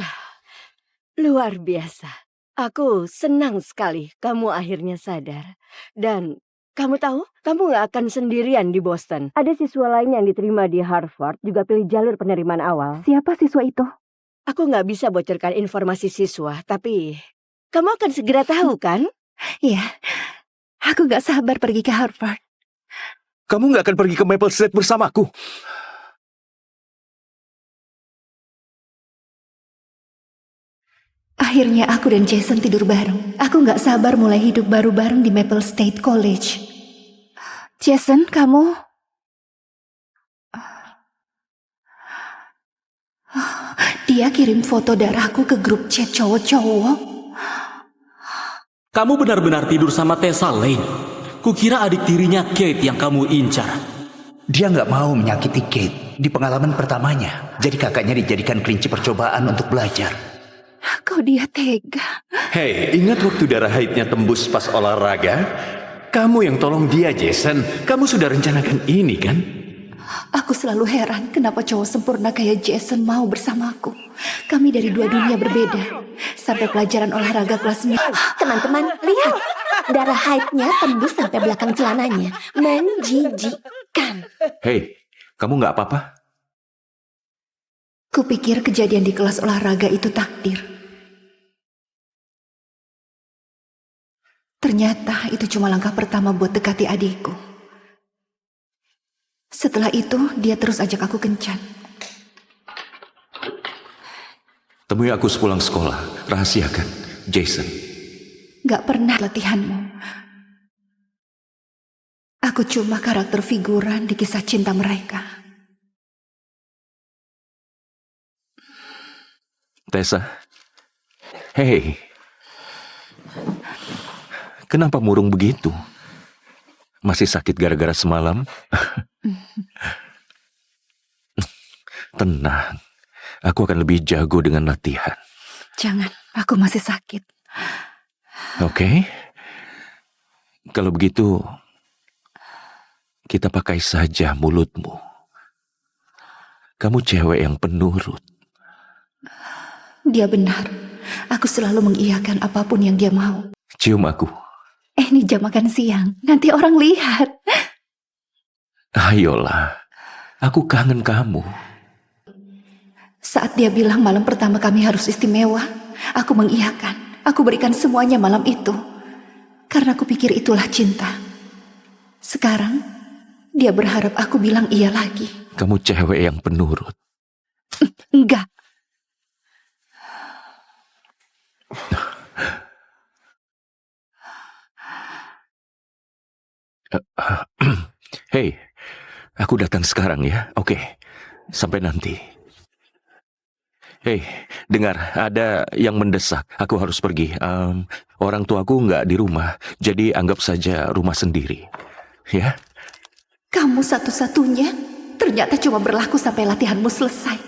Luar biasa. Aku senang sekali kamu akhirnya sadar. Dan kamu tahu, kamu gak akan sendirian di Boston. Ada siswa lain yang diterima di Harvard juga pilih jalur penerimaan awal. Siapa siswa itu? Aku gak bisa bocorkan informasi siswa, tapi kamu akan segera tahu kan? Iya, aku gak sabar pergi ke Harvard. Kamu nggak akan pergi ke Maple State bersamaku. Akhirnya aku dan Jason tidur bareng. Aku gak sabar mulai hidup baru bareng di Maple State College. Jason, kamu... Dia kirim foto darahku ke grup chat cowok-cowok. Kamu benar-benar tidur sama Tessa Lane. Kukira adik tirinya Kate yang kamu incar. Dia nggak mau menyakiti Kate di pengalaman pertamanya. Jadi kakaknya dijadikan kelinci percobaan untuk belajar. Kok dia tega? Hei, ingat waktu darah haidnya tembus pas olahraga? Kamu yang tolong dia, Jason. Kamu sudah rencanakan ini, kan? Aku selalu heran kenapa cowok sempurna kayak Jason mau bersamaku. Kami dari dua dunia berbeda. Sampai pelajaran olahraga kelas 9. Teman-teman, lihat. Darah haidnya tembus sampai belakang celananya. Menjijikkan. Hei, kamu nggak apa-apa? Kupikir kejadian di kelas olahraga itu takdir. Ternyata itu cuma langkah pertama buat dekati adikku. Setelah itu, dia terus ajak aku kencan. Temui aku sepulang sekolah. Rahasiakan, Jason. Gak pernah latihanmu. Aku cuma karakter figuran di kisah cinta mereka. Tessa. Hei. Kenapa murung begitu? Masih sakit gara-gara semalam? Tenang. Aku akan lebih jago dengan latihan. Jangan, aku masih sakit. Oke. Kalau begitu, kita pakai saja mulutmu. Kamu cewek yang penurut. Dia benar. Aku selalu mengiyakan apapun yang dia mau. Cium aku. Ini jam makan siang. Nanti orang lihat. Ayolah. Aku kangen kamu. Saat dia bilang malam pertama kami harus istimewa, aku mengiyakan. Aku berikan semuanya malam itu. Karena aku pikir itulah cinta. Sekarang, dia berharap aku bilang iya lagi. Kamu cewek yang penurut. Enggak. Hei, aku datang sekarang ya. Oke, sampai nanti. Hei, dengar, ada yang mendesak. Aku harus pergi. Orang tuaku nggak di rumah, jadi anggap saja rumah sendiri. Ya? Kamu satu-satunya ternyata cuma berlaku sampai latihanmu selesai.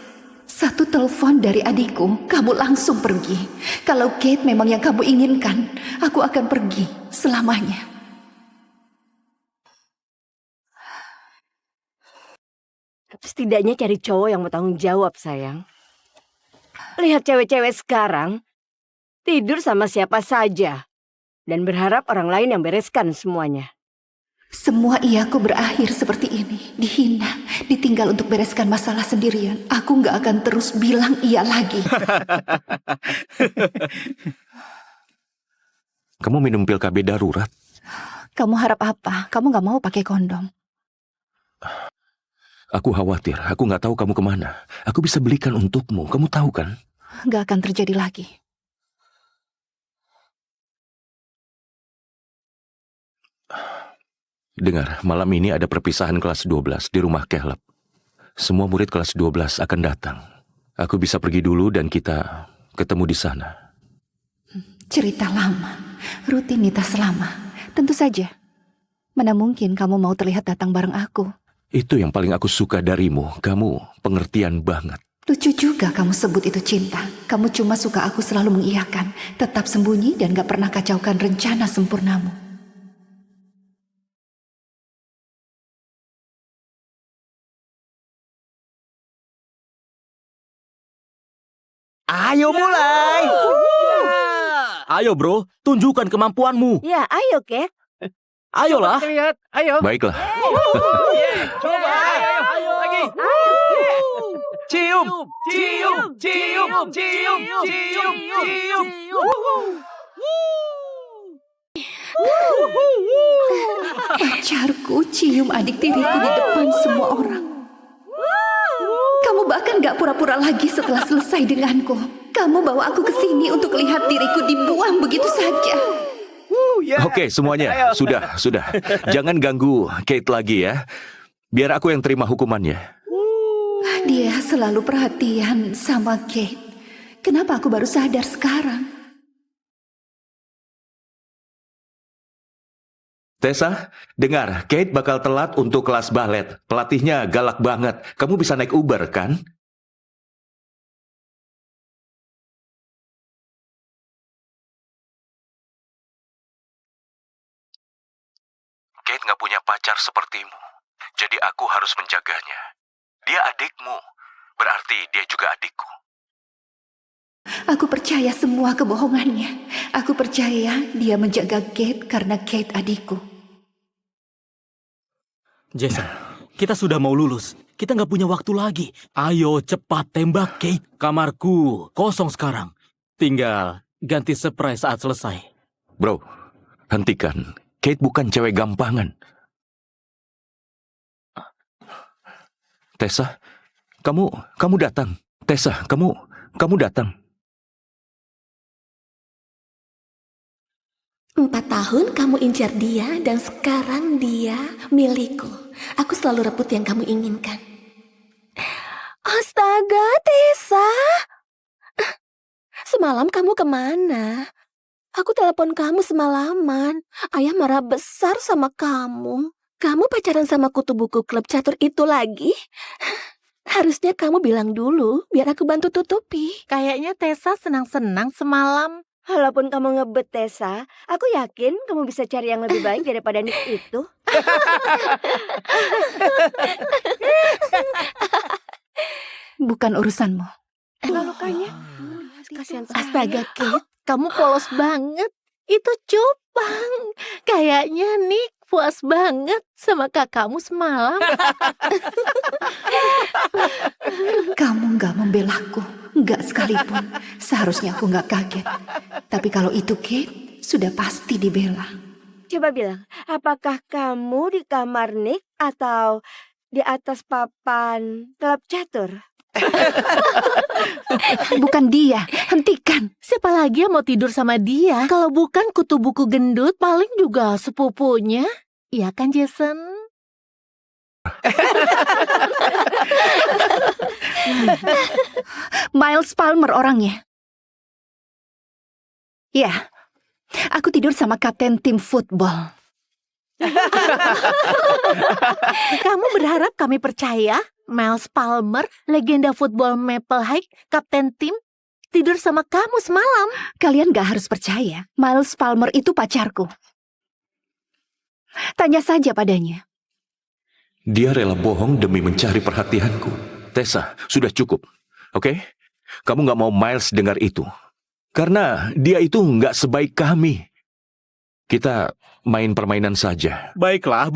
Satu telepon dari adikku, kamu langsung pergi. Kalau Kate memang yang kamu inginkan, aku akan pergi selamanya. Setidaknya cari cowok yang mau tanggung jawab, sayang. Lihat cewek-cewek sekarang, tidur sama siapa saja. Dan berharap orang lain yang bereskan semuanya. Semua iaku berakhir seperti ini. Dihina, ditinggal untuk bereskan masalah sendirian. Aku gak akan terus bilang iya lagi. Kamu minum pil KB darurat? Kamu harap apa? Kamu gak mau pakai kondom. Aku khawatir, aku nggak tahu kamu kemana. Aku bisa belikan untukmu, kamu tahu kan? Gak akan terjadi lagi. Dengar, malam ini ada perpisahan kelas 12 di rumah Caleb. Semua murid kelas 12 akan datang. Aku bisa pergi dulu dan kita ketemu di sana. Cerita lama, rutinitas lama. Tentu saja. Mana mungkin kamu mau terlihat datang bareng aku? Itu yang paling aku suka darimu. Kamu pengertian banget. Lucu juga kamu sebut itu cinta. Kamu cuma suka aku selalu mengiyakan, tetap sembunyi dan gak pernah kacaukan rencana sempurnamu. Ayo mulai. Ayo bro, tunjukkan kemampuanmu. Ya, ayo, Kate. Ayolah. Lihat, ayo. Baiklah. Coba, ayo lagi. Cium, cium, cium, cium, cium, cium. Pacarku cium adik tiriku di depan semua orang. Kamu bahkan gak pura-pura lagi setelah selesai denganku. Kamu bawa aku ke sini untuk lihat diriku dibuang begitu saja. Oke, semuanya. Sudah. Jangan ganggu Kate lagi ya. Biar aku yang terima hukumannya. Dia selalu perhatian sama Kate. Kenapa aku baru sadar sekarang? Tessa, dengar, Kate bakal telat untuk kelas balet. Pelatihnya galak banget. Kamu bisa naik Uber, kan? Kate nggak punya pacar sepertimu. Jadi aku harus menjaganya. Dia adikmu. Berarti dia juga adikku. Aku percaya semua kebohongannya. Aku percaya dia menjaga Kate karena Kate adikku. Jason, kita sudah mau lulus. Kita nggak punya waktu lagi. Ayo cepat tembak Kate. Kamarku kosong sekarang. Tinggal ganti spray saat selesai. Bro, hentikan. Kate bukan cewek gampangan. Tessa, kamu datang. Tessa, kamu datang. 4 tahun kamu incar dia dan sekarang dia milikku. Aku selalu rebut yang kamu inginkan. Astaga, Tessa. Semalam kamu kemana? Aku telepon kamu semalaman. Ayah marah besar sama kamu. Kamu pacaran sama kutu buku klub catur itu lagi? Harusnya kamu bilang dulu, biar aku bantu tutupi. Kayaknya Tessa senang-senang semalam. Walaupun kamu ngebet, Tessa, aku yakin kamu bisa cari yang lebih baik daripada Nick itu. Bukan urusanmu. Lukanya. Kasihan sekali. Astaga, Kate, kamu polos banget. Itu cupang. Kayaknya Nick puas banget sama kakakmu semalam. Kamu gak membelaku. Gak sekalipun. Seharusnya aku gak kaget. Tapi kalau itu Kate, sudah pasti dibela. Coba bilang, apakah kamu di kamar Nick atau di atas papan klub catur? Bukan dia. Hentikan. Siapa lagi yang mau tidur sama dia? Kalau bukan kutu buku gendut, paling juga sepupunya. Iya kan, Jason? Miles Palmer orangnya. Ya, aku tidur sama kapten tim football. Kamu berharap kami percaya? Miles Palmer, legenda football Maple High, kapten tim, tidur sama kamu semalam. Kalian gak harus percaya. Miles Palmer itu pacarku. Tanya saja padanya. Dia rela bohong demi mencari perhatianku. Tessa, sudah cukup. Oke? Kamu nggak mau Miles dengar itu. Karena dia itu nggak sebaik kami. Kita main permainan saja. Baiklah.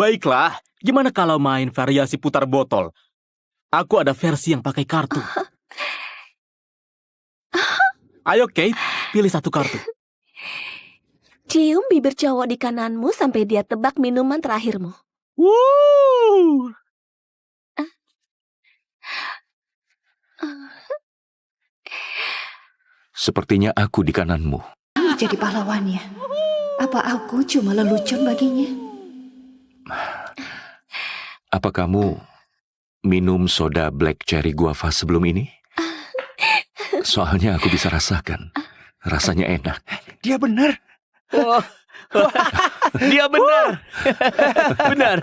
Gimana kalau main variasi putar botol? Aku ada versi yang pakai kartu. Ayo Kate, pilih satu kartu. Cium bibir cowok di kananmu sampai dia tebak minuman terakhirmu. Wuh. Sepertinya aku di kananmu. Jadi pahlawannya. Apa aku cuma lelucon baginya? Apa kamu minum soda black cherry guava sebelum ini? Soalnya aku bisa rasakan. Rasanya enak. Dia benar. Oh, dia benar. Benar.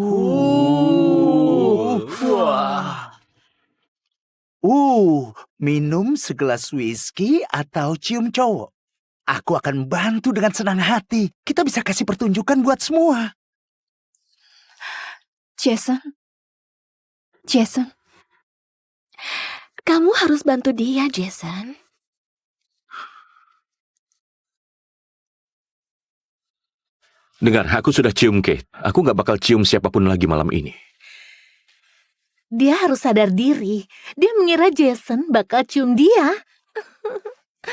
Wah. Minum segelas whisky atau cium cowok. Aku akan bantu dengan senang hati. Kita bisa kasih pertunjukan buat semua. Jason? Jason? Kamu harus bantu dia, Jason. Dengar, aku sudah cium Kate. Aku gak bakal cium siapapun lagi malam ini. Dia harus sadar diri. Dia mengira Jason bakal cium dia.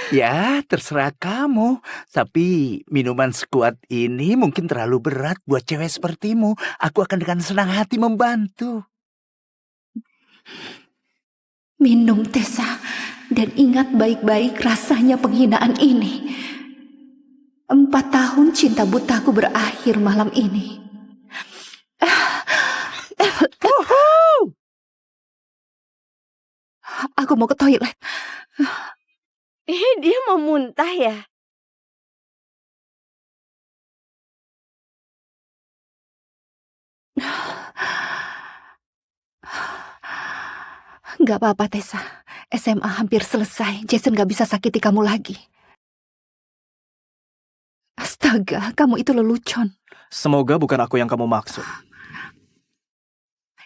Ya, terserah kamu. Tapi minuman sekuat ini mungkin terlalu berat buat cewek sepertimu. Aku akan dengan senang hati membantu. Minum, Tessa. Dan ingat baik-baik rasanya penghinaan ini. 4 tahun cinta butaku berakhir malam ini. Aku mau ke toilet. Dia mau muntah ya? Gak apa-apa, Tessa. SMA hampir selesai. Jason gak bisa sakiti kamu lagi. Astaga, kamu itu lelucon. Semoga bukan aku yang kamu maksud.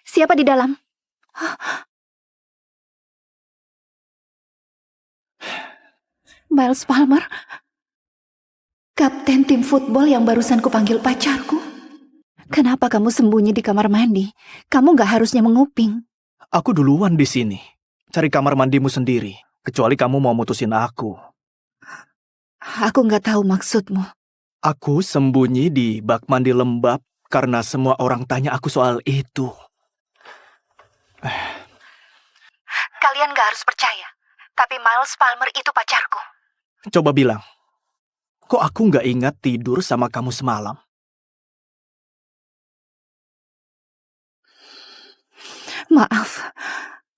Siapa di dalam? Miles Palmer? Kapten tim football yang barusan kupanggil pacarku? Kenapa kamu sembunyi di kamar mandi? Kamu gak harusnya menguping. Aku duluan di sini. Cari kamar mandimu sendiri. Kecuali kamu mau mutusin aku. Aku gak tahu maksudmu. Aku sembunyi di bak mandi lembab karena semua orang tanya aku soal itu. Kalian gak harus percaya. Tapi Miles Palmer itu pacarku. Coba bilang, kok aku nggak ingat tidur sama kamu semalam? Maaf,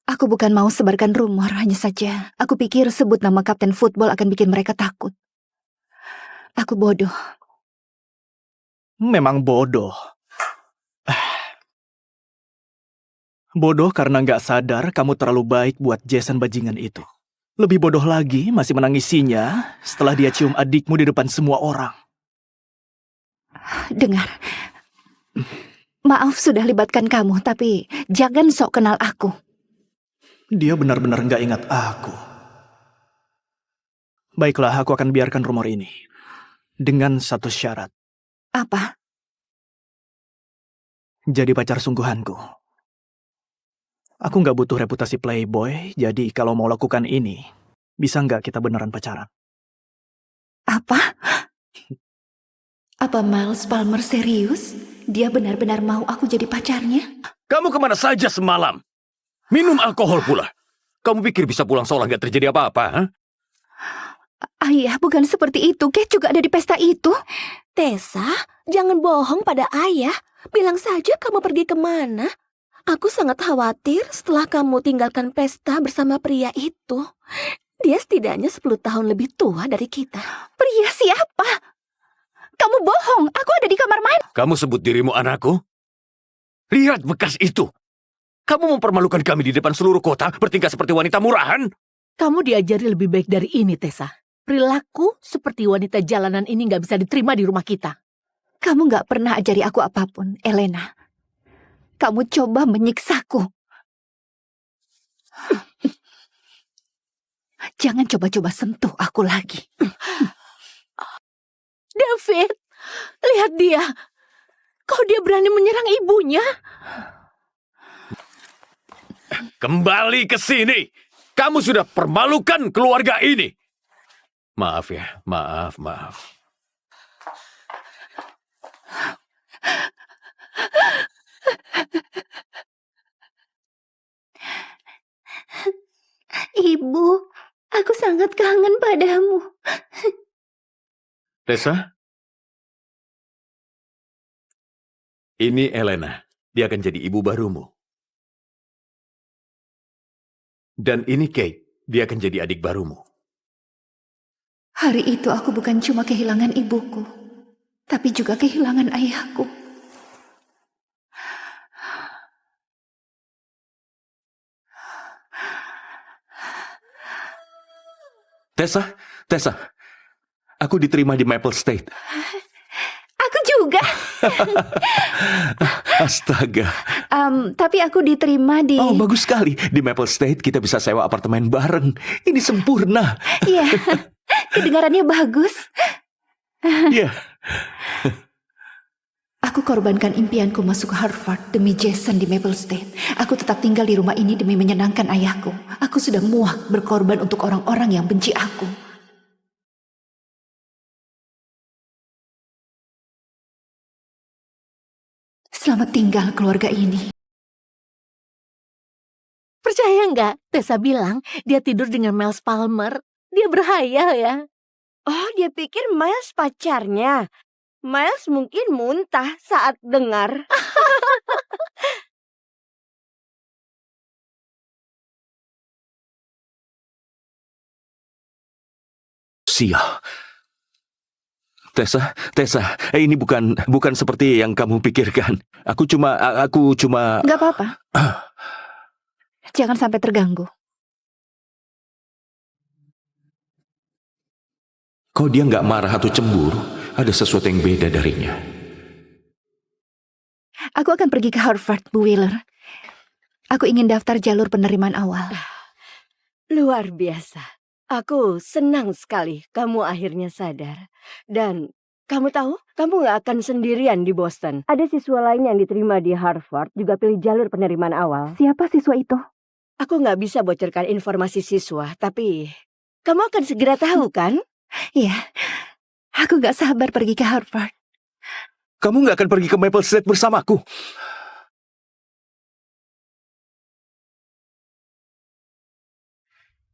aku bukan mau sebarkan rumor, hanya saja aku pikir sebut nama kapten football akan bikin mereka takut. Aku bodoh. Memang bodoh. Bodoh karena nggak sadar kamu terlalu baik buat Jason bajingan itu. Lebih bodoh lagi masih menangisinya setelah dia cium adikmu di depan semua orang. Dengar, maaf sudah libatkan kamu, tapi jangan sok kenal aku. Dia benar-benar nggak ingat aku. Baiklah, aku akan biarkan rumor ini. Dengan satu syarat. Apa? Jadi pacar sungguhanku. Aku nggak butuh reputasi playboy, jadi kalau mau lakukan ini, bisa nggak kita beneran pacaran? Apa? Apa Miles Palmer serius? Dia benar-benar mau aku jadi pacarnya? Kamu kemana saja semalam? Minum alkohol pula. Kamu pikir bisa pulang seolah nggak terjadi apa-apa? Ha? Ayah, bukan seperti itu. Kate juga ada di pesta itu. Tessa, jangan bohong pada ayah. Bilang saja kamu pergi kemana. Aku sangat khawatir setelah kamu tinggalkan pesta bersama pria itu. Dia setidaknya 10 tahun lebih tua dari kita. Pria siapa? Kamu bohong. Aku ada di kamar mandi. Kamu sebut dirimu anakku? Lihat bekas itu. Kamu mempermalukan kami di depan seluruh kota, bertingkah seperti wanita murahan. Kamu diajari lebih baik dari ini, Tessa. Perilaku seperti wanita jalanan ini nggak bisa diterima di rumah kita. Kamu gak pernah ajari aku apapun, Elena. Kamu coba menyiksaku. Jangan coba-coba sentuh aku lagi. David, lihat dia. Kok dia berani menyerang ibunya? Kembali ke sini. Kamu sudah permalukan keluarga ini. Maaf ya, maaf. Ibu, aku sangat kangen padamu. Tessa? Ini Elena. Dia akan jadi ibu barumu. Dan ini Kate. Dia akan jadi adik barumu. Hari itu aku bukan cuma kehilangan ibuku, tapi juga kehilangan ayahku. Tessa, aku diterima di Maple State. Aku juga. Astaga. Tapi aku diterima di... Oh, bagus sekali. Di Maple State kita bisa sewa apartemen bareng. Ini sempurna. Iya, kedengarannya bagus. Iya. Aku korbankan impianku masuk Harvard demi Jason di Maple State. Aku tetap tinggal di rumah ini demi menyenangkan ayahku. Aku sudah muak berkorban untuk orang-orang yang benci aku. Selamat tinggal keluarga ini. Percaya nggak? Tessa bilang dia tidur dengan Miles Palmer. Dia berhayal ya. Oh, dia pikir Miles pacarnya. Miles mungkin muntah saat dengar. Sial. Tessa, ini bukan seperti yang kamu pikirkan. Aku cuma... Gak apa-apa. Jangan sampai terganggu. Kok dia nggak marah atau cemburu? Ada sesuatu yang beda darinya. Aku akan pergi ke Harvard, Bu Wheeler. Aku ingin daftar jalur penerimaan awal. Luar biasa. Aku senang sekali kamu akhirnya sadar. Dan kamu tahu, kamu gak akan sendirian di Boston. Ada siswa lain yang diterima di Harvard juga pilih jalur penerimaan awal. Siapa siswa itu? Aku gak bisa bocorkan informasi siswa, tapi kamu akan segera tahu kan? Iya, aku gak sabar pergi ke Harvard. Kamu nggak akan pergi ke Maple State bersamaku?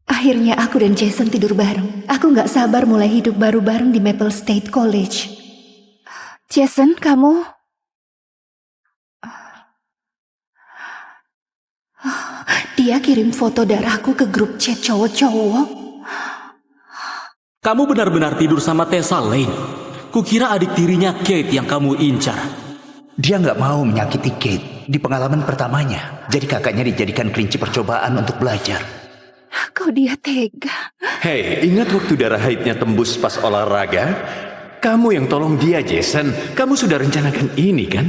Akhirnya aku dan Jason tidur bareng. Aku gak sabar mulai hidup baru bareng di Maple State College. Jason, kamu... Dia kirim foto darahku ke grup chat cowok-cowok. Kamu benar-benar tidur sama Tessa Lane. Kukira adik tirinya Kate yang kamu incar. Dia nggak mau menyakiti Kate di pengalaman pertamanya. Jadi kakaknya dijadikan kelinci percobaan untuk belajar. Kok dia tega? Hei, ingat waktu darah haidnya tembus pas olahraga? Kamu yang tolong dia, Jason. Kamu sudah rencanakan ini, kan?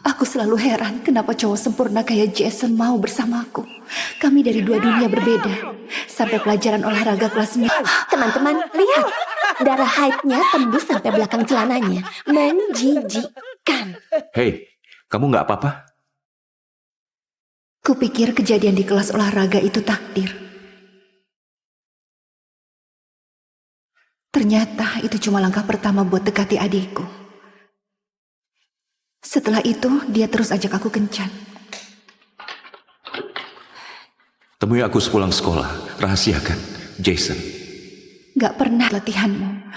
Aku selalu heran kenapa cowok sempurna kayak Jason mau bersamaku. Kami dari dua dunia berbeda. Sampai pelajaran olahraga kelas 9. Teman-teman, lihat. Darah haidnya tembus sampai belakang celananya. Menjijikkan. Hei, kamu nggak apa-apa? Kupikir kejadian di kelas olahraga itu takdir. Ternyata itu cuma langkah pertama buat dekati adikku. Setelah itu, dia terus ajak aku kencan. Temui aku sepulang sekolah. Rahasiakan, Jason. Gak pernah latihanmu.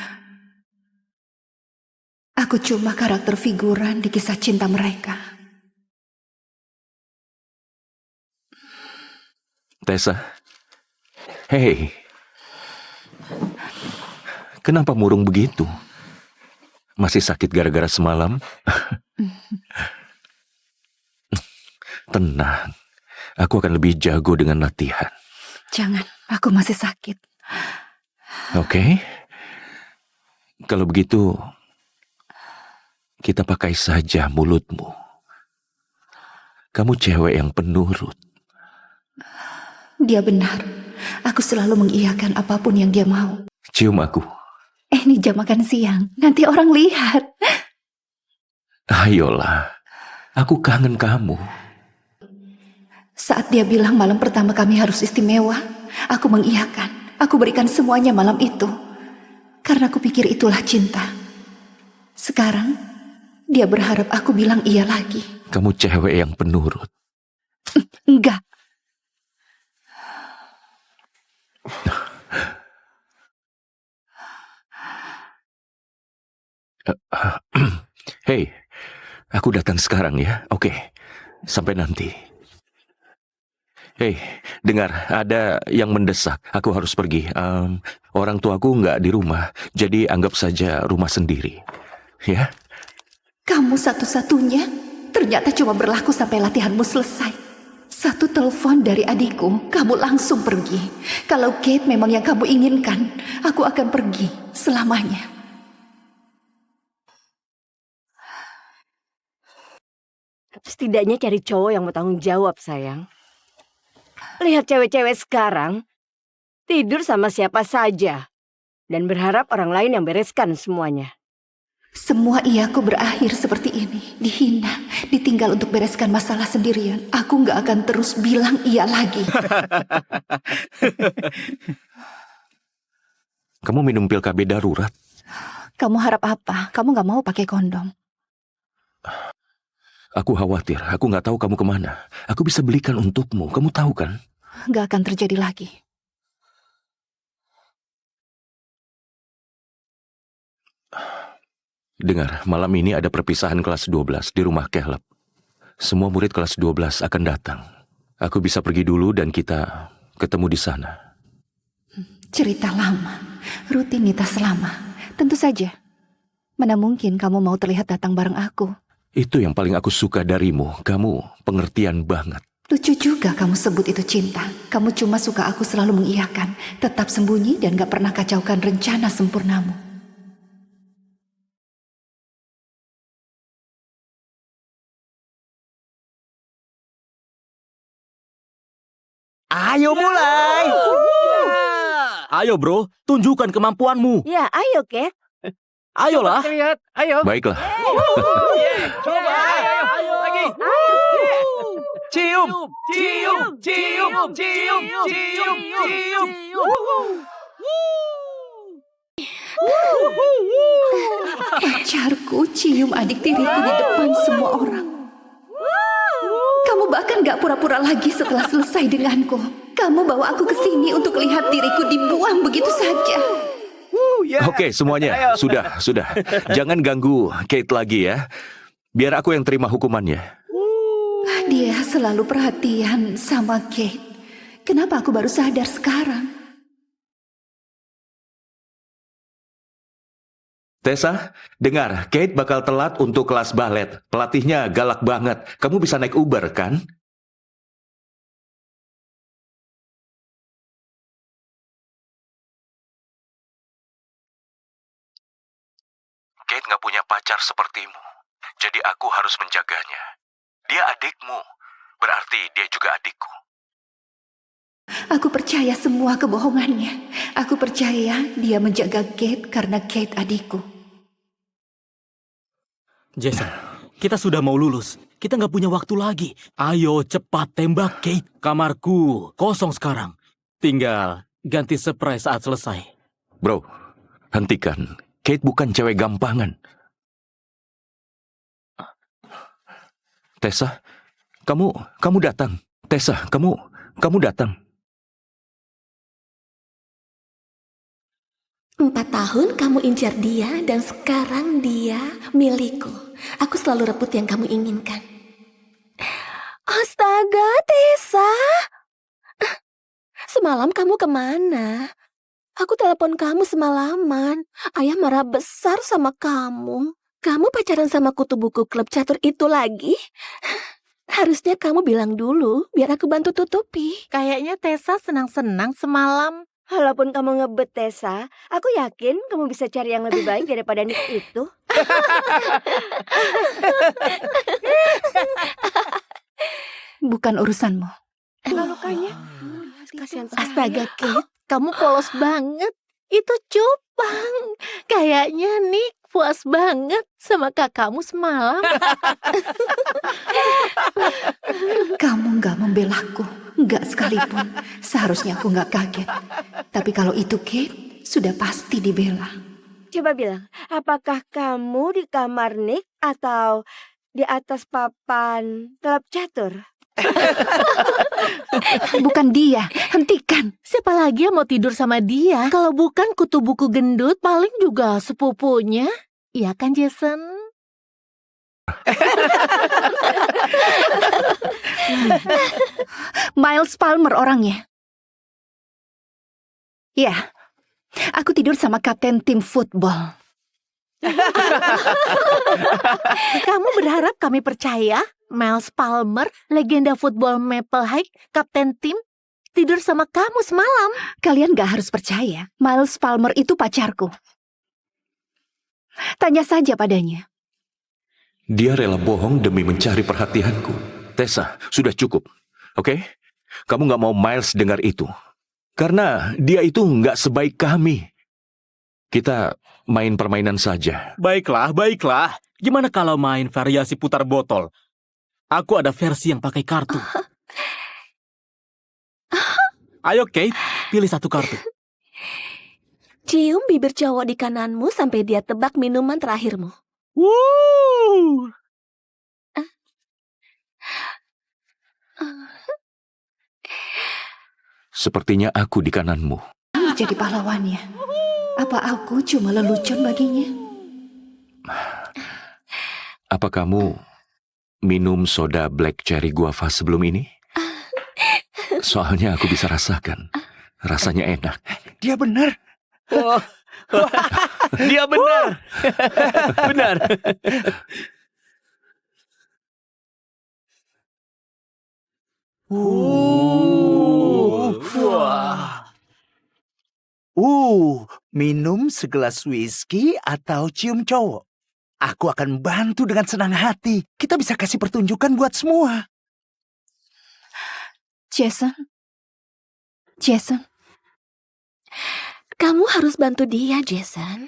Aku cuma karakter figuran di kisah cinta mereka. Tessa. Hei. Kenapa murung begitu? Masih sakit gara-gara semalam? Tenang. Aku akan lebih jago dengan latihan. Jangan, aku masih sakit. Oke. Kalau begitu, kita pakai saja mulutmu. Kamu cewek yang penurut. Dia benar. Aku selalu mengiyakan apapun yang dia mau. Cium aku. Ini jam makan siang. Nanti orang lihat. Ayolah. Aku kangen kamu. Saat dia bilang malam pertama kami harus istimewa, aku mengiyakan. Aku berikan semuanya malam itu. Karena aku pikir itulah cinta. Sekarang, Dia berharap aku bilang iya lagi. Kamu cewek yang penurut. Enggak. Hei, aku datang sekarang ya. Oke, sampai nanti. Hei, dengar, ada yang mendesak. Aku harus pergi. Orang tuaku nggak di rumah, jadi anggap saja rumah sendiri. Ya? Kamu satu-satunya ternyata cuma berlaku sampai latihanmu selesai. Satu telepon dari adikku, kamu langsung pergi. Kalau Kate memang yang kamu inginkan, aku akan pergi selamanya. Setidaknya cari cowok yang mau tanggung jawab, sayang. Lihat cewek-cewek sekarang, tidur sama siapa saja. Dan berharap orang lain yang bereskan semuanya. Semua iaku berakhir seperti ini, dihina, ditinggal untuk bereskan masalah sendirian. Aku nggak akan terus bilang iya lagi. Kamu minum pil KB darurat? Kamu harap apa? Kamu nggak mau pakai kondom? Aku khawatir, aku nggak tahu kamu kemana. Aku bisa belikan untukmu, kamu tahu kan? Nggak akan terjadi lagi. Dengar, malam ini ada perpisahan kelas 12 di rumah Caleb. Semua murid kelas 12 akan datang. Aku bisa pergi dulu dan kita ketemu di sana. Cerita lama, rutinitas lama. Tentu saja. Mana mungkin kamu mau terlihat datang bareng aku? Itu yang paling aku suka darimu. Kamu pengertian banget. Lucu juga kamu sebut itu cinta. Kamu cuma suka aku selalu mengiyakan, tetap sembunyi dan gak pernah kacaukan rencana sempurnamu. Ayo mulai. Ayo bro, tunjukkan kemampuanmu. Ya, ayo, Kate. Ayolah. Lihat, ayo. Baiklah. Coba, ayo lagi. Cium, cium, cium, cium, cium, cium. Pacarku cium adik tiriku di depan semua orang. Kamu bahkan gak pura-pura lagi setelah selesai denganku. Kamu bawa aku ke sini untuk lihat diriku dibuang begitu saja. Oke, semuanya. Sudah. Jangan ganggu Kate lagi ya. Biar aku yang terima hukumannya. Dia selalu perhatian sama Kate. Kenapa aku baru sadar sekarang? Tessa, dengar, Kate bakal telat untuk kelas balet. Pelatihnya galak banget. Kamu bisa naik Uber, kan? Kate nggak punya pacar sepertimu. Jadi aku harus menjaganya. Dia adikmu. Berarti dia juga adikku. Aku percaya semua kebohongannya. Aku percaya dia menjaga Kate karena Kate adikku. Jason, kita sudah mau lulus. Kita nggak punya waktu lagi. Ayo cepat tembak Kate. Kamarku kosong sekarang. Tinggal ganti spray saat selesai. Bro, hentikan. Kate bukan cewek gampangan. Tessa, kamu datang. Tessa, kamu datang. 4 tahun kamu incar dia dan sekarang dia milikku. Aku selalu rebut yang kamu inginkan. Astaga, Tessa. Semalam kamu kemana? Aku telepon kamu semalaman. Ayah marah besar sama kamu. Kamu pacaran sama kutu buku klub catur itu lagi? Harusnya kamu bilang dulu, biar aku bantu tutupi. Kayaknya Tessa senang-senang semalam. Walaupun kamu ngebet, Tessa, aku yakin kamu bisa cari yang lebih baik daripada Nick itu. Bukan urusanmu. Lukanya. Kasihan sekali. Astaga, Kate, kamu polos banget. Itu cupang. Kayaknya Nick puas banget sama kakakmu semalam. Kamu gak membelaku, gak sekalipun. Seharusnya aku gak kaget. Tapi kalau itu Kate, sudah pasti dibela. Coba bilang, apakah kamu di kamar Nick Atau di atas papan klub catur? Bukan dia, hentikan. Siapa lagi yang mau tidur sama dia? Kalau bukan kutu buku gendut, paling juga sepupunya. Iya kan, Jason? Miles Palmer orangnya. Ya, aku tidur sama kapten tim football. Kamu berharap kami percaya? Miles Palmer, legenda football Maple High, kapten tim, tidur sama kamu semalam. Kalian gak harus percaya, Miles Palmer itu pacarku. Tanya saja padanya. Dia rela bohong demi mencari perhatianku. Tessa, sudah cukup. Oke? Kamu nggak mau Miles dengar itu. Karena dia itu nggak sebaik kami. Kita main permainan saja. Baiklah, baiklah. Gimana kalau main variasi putar botol? Aku ada versi yang pakai kartu. Ayo Kate, pilih satu kartu. Cium bibir cowok di kananmu sampai dia tebak minuman terakhirmu. Woo! Sepertinya aku di kananmu. Kamu jadi pahlawannya. Apa aku cuma lelucon baginya? Apa kamu minum soda black cherry guava sebelum ini? Soalnya aku bisa rasakan. Rasanya enak. Dia benar. Oh. Dia benar. Benar. Wah. Minum segelas whisky atau cium cowok. Aku akan bantu dengan senang hati. Kita bisa kasih pertunjukan buat semua. Jason. Jason. Kamu harus bantu dia, Jason.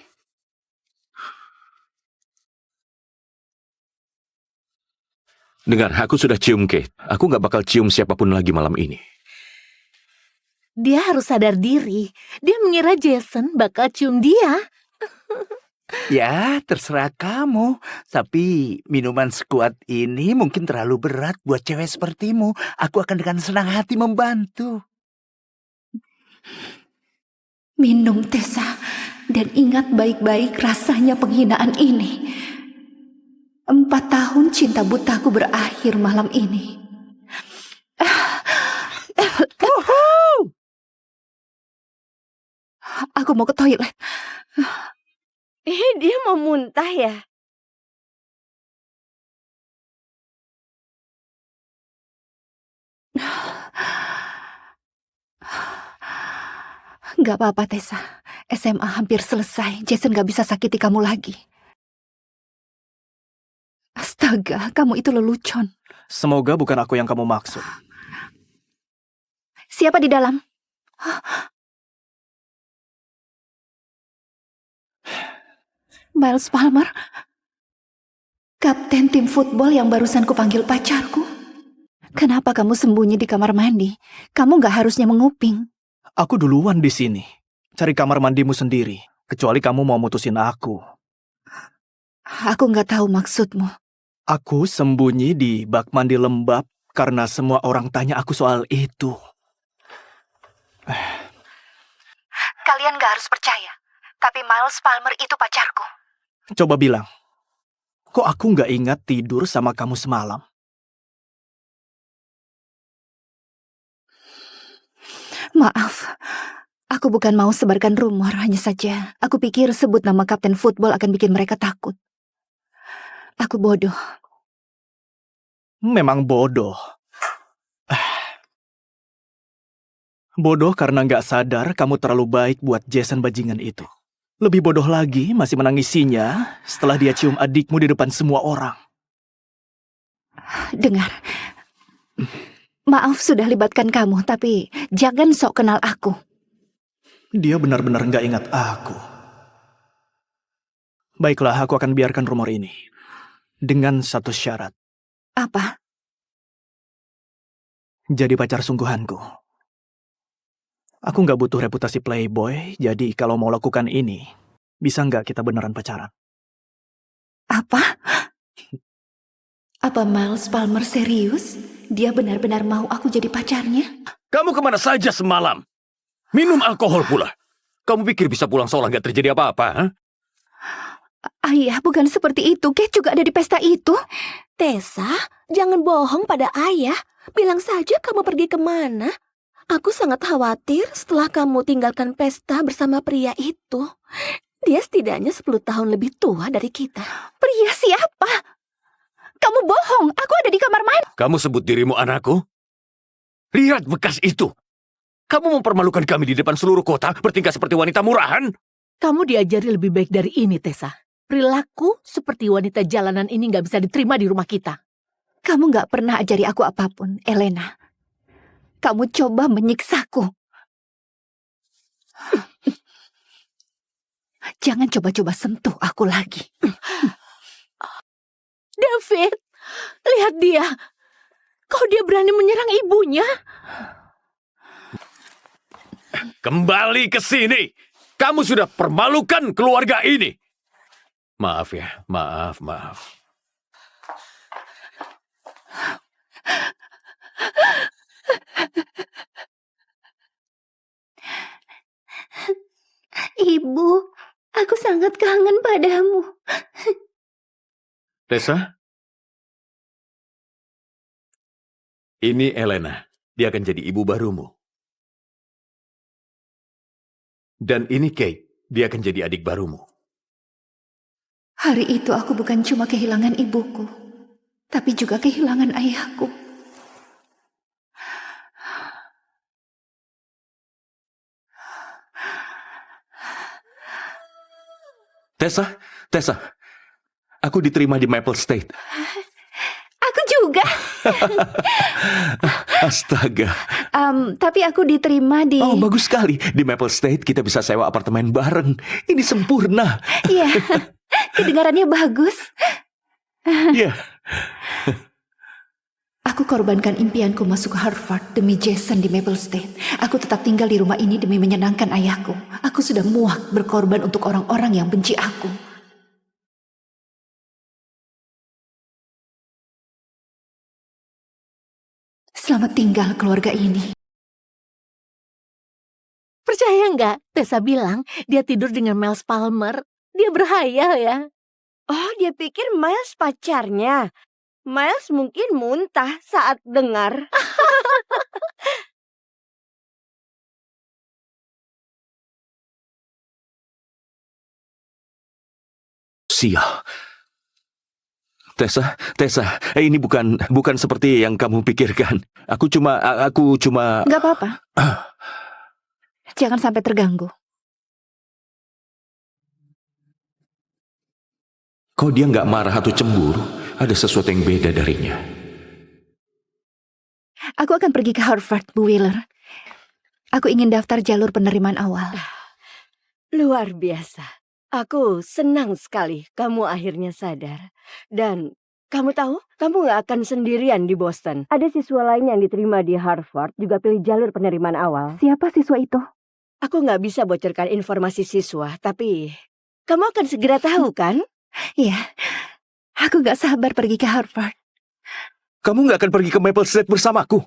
Dengar, aku sudah cium Kate. Aku nggak bakal cium siapapun lagi malam ini. Dia harus sadar diri. Dia mengira Jason bakal cium dia. Ya, terserah kamu. Tapi minuman sekuat ini mungkin terlalu berat buat cewek sepertimu. Aku akan dengan senang hati membantu. Minum, Tessa. Dan ingat baik-baik rasanya penghinaan ini. 4 tahun cinta butaku berakhir malam ini. Aku mau ke toilet. Dia mau muntah ya? Gak apa-apa, Tessa. SMA hampir selesai. Jason gak bisa sakiti kamu lagi. Astaga, kamu itu lelucon. Semoga bukan aku yang kamu maksud. Siapa di dalam? Miles Palmer? Kapten tim football yang barusan kupanggil pacarku? Kenapa kamu sembunyi di kamar mandi? Kamu gak harusnya menguping. Aku duluan di sini. Cari kamar mandimu sendiri. Kecuali kamu mau mutusin aku. Aku gak tahu maksudmu. Aku sembunyi di bak mandi lembab karena semua orang tanya aku soal itu. Kalian gak harus percaya. Tapi Miles Palmer itu pacarku. Coba bilang, kok aku nggak ingat tidur sama kamu semalam? Maaf, aku bukan mau sebarkan rumor, hanya saja aku pikir sebut nama kapten football akan bikin mereka takut. Aku bodoh. Memang bodoh. Bodoh karena nggak sadar kamu terlalu baik buat Jason bajingan itu. Lebih bodoh lagi masih menangisinya setelah dia cium adikmu di depan semua orang. Dengar, maaf sudah libatkan kamu, tapi jangan sok kenal aku. Dia benar-benar nggak ingat aku. Baiklah, aku akan biarkan rumor ini. Dengan satu syarat. Apa? Jadi pacar sungguhanku. Aku nggak butuh reputasi playboy, jadi kalau mau lakukan ini, bisa nggak kita beneran pacaran? Apa? Apa Miles Palmer serius? Dia benar-benar mau aku jadi pacarnya? Kamu kemana saja semalam? Minum alkohol pula. Kamu pikir bisa pulang seolah nggak terjadi apa-apa? Ha? Ayah, bukan seperti itu. Kate juga ada di pesta itu. Tessa, jangan bohong pada ayah. Bilang saja kamu pergi kemana. Aku sangat khawatir setelah kamu tinggalkan pesta bersama pria itu. Dia setidaknya 10 tahun lebih tua dari kita. Pria siapa? Kamu bohong. Aku ada di kamar mandi. Kamu sebut dirimu anakku? Lihat bekas itu. Kamu mempermalukan kami di depan seluruh kota, bertingkah seperti wanita murahan. Kamu diajari lebih baik dari ini, Tessa. Perilaku seperti wanita jalanan ini nggak bisa diterima di rumah kita. Kamu gak pernah ajari aku apapun, Elena. Kamu coba menyiksaku. Jangan coba-coba sentuh aku lagi. David, lihat dia. Kok dia berani menyerang ibunya? Kembali ke sini. Kamu sudah permalukan keluarga ini. Maaf ya, maaf. Ibu, aku sangat kangen padamu. Tessa? Ini Elena. Dia akan jadi ibu barumu. Dan ini Kate. Dia akan jadi adik barumu. Hari itu aku bukan cuma kehilangan ibuku, tapi juga kehilangan ayahku. Tessa, aku diterima di Maple State. Aku juga. Astaga. Tapi aku diterima di... Oh, bagus sekali. Di Maple State kita bisa sewa apartemen bareng. Ini sempurna. Iya, kedengarannya bagus. Iya. Aku korbankan impianku masuk ke Harvard demi Jason di Maple State. Aku tetap tinggal di rumah ini demi menyenangkan ayahku. Aku sudah muak berkorban untuk orang-orang yang benci aku. Selamat tinggal keluarga ini. Percaya nggak? Tessa bilang dia tidur dengan Miles Palmer. Dia berhayal ya. Oh, dia pikir Miles pacarnya. Miles mungkin muntah saat dengar. Sial. Tessa, ini bukan seperti yang kamu pikirkan. Aku cuma... Gak apa-apa. Jangan sampai terganggu. Kok dia nggak marah atau cemburu? Ada sesuatu yang beda darinya. Aku akan pergi ke Harvard, Bu Wheeler. Aku ingin daftar jalur penerimaan awal. Luar biasa. Aku senang sekali kamu akhirnya sadar. Dan kamu tahu, kamu gak akan sendirian di Boston. Ada siswa lain yang diterima di Harvard juga pilih jalur penerimaan awal. Siapa siswa itu? Aku gak bisa bocorkan informasi siswa, tapi kamu akan segera tahu kan? Iya, aku gak sabar pergi ke Harvard. Kamu nggak akan pergi ke Maple State bersamaku?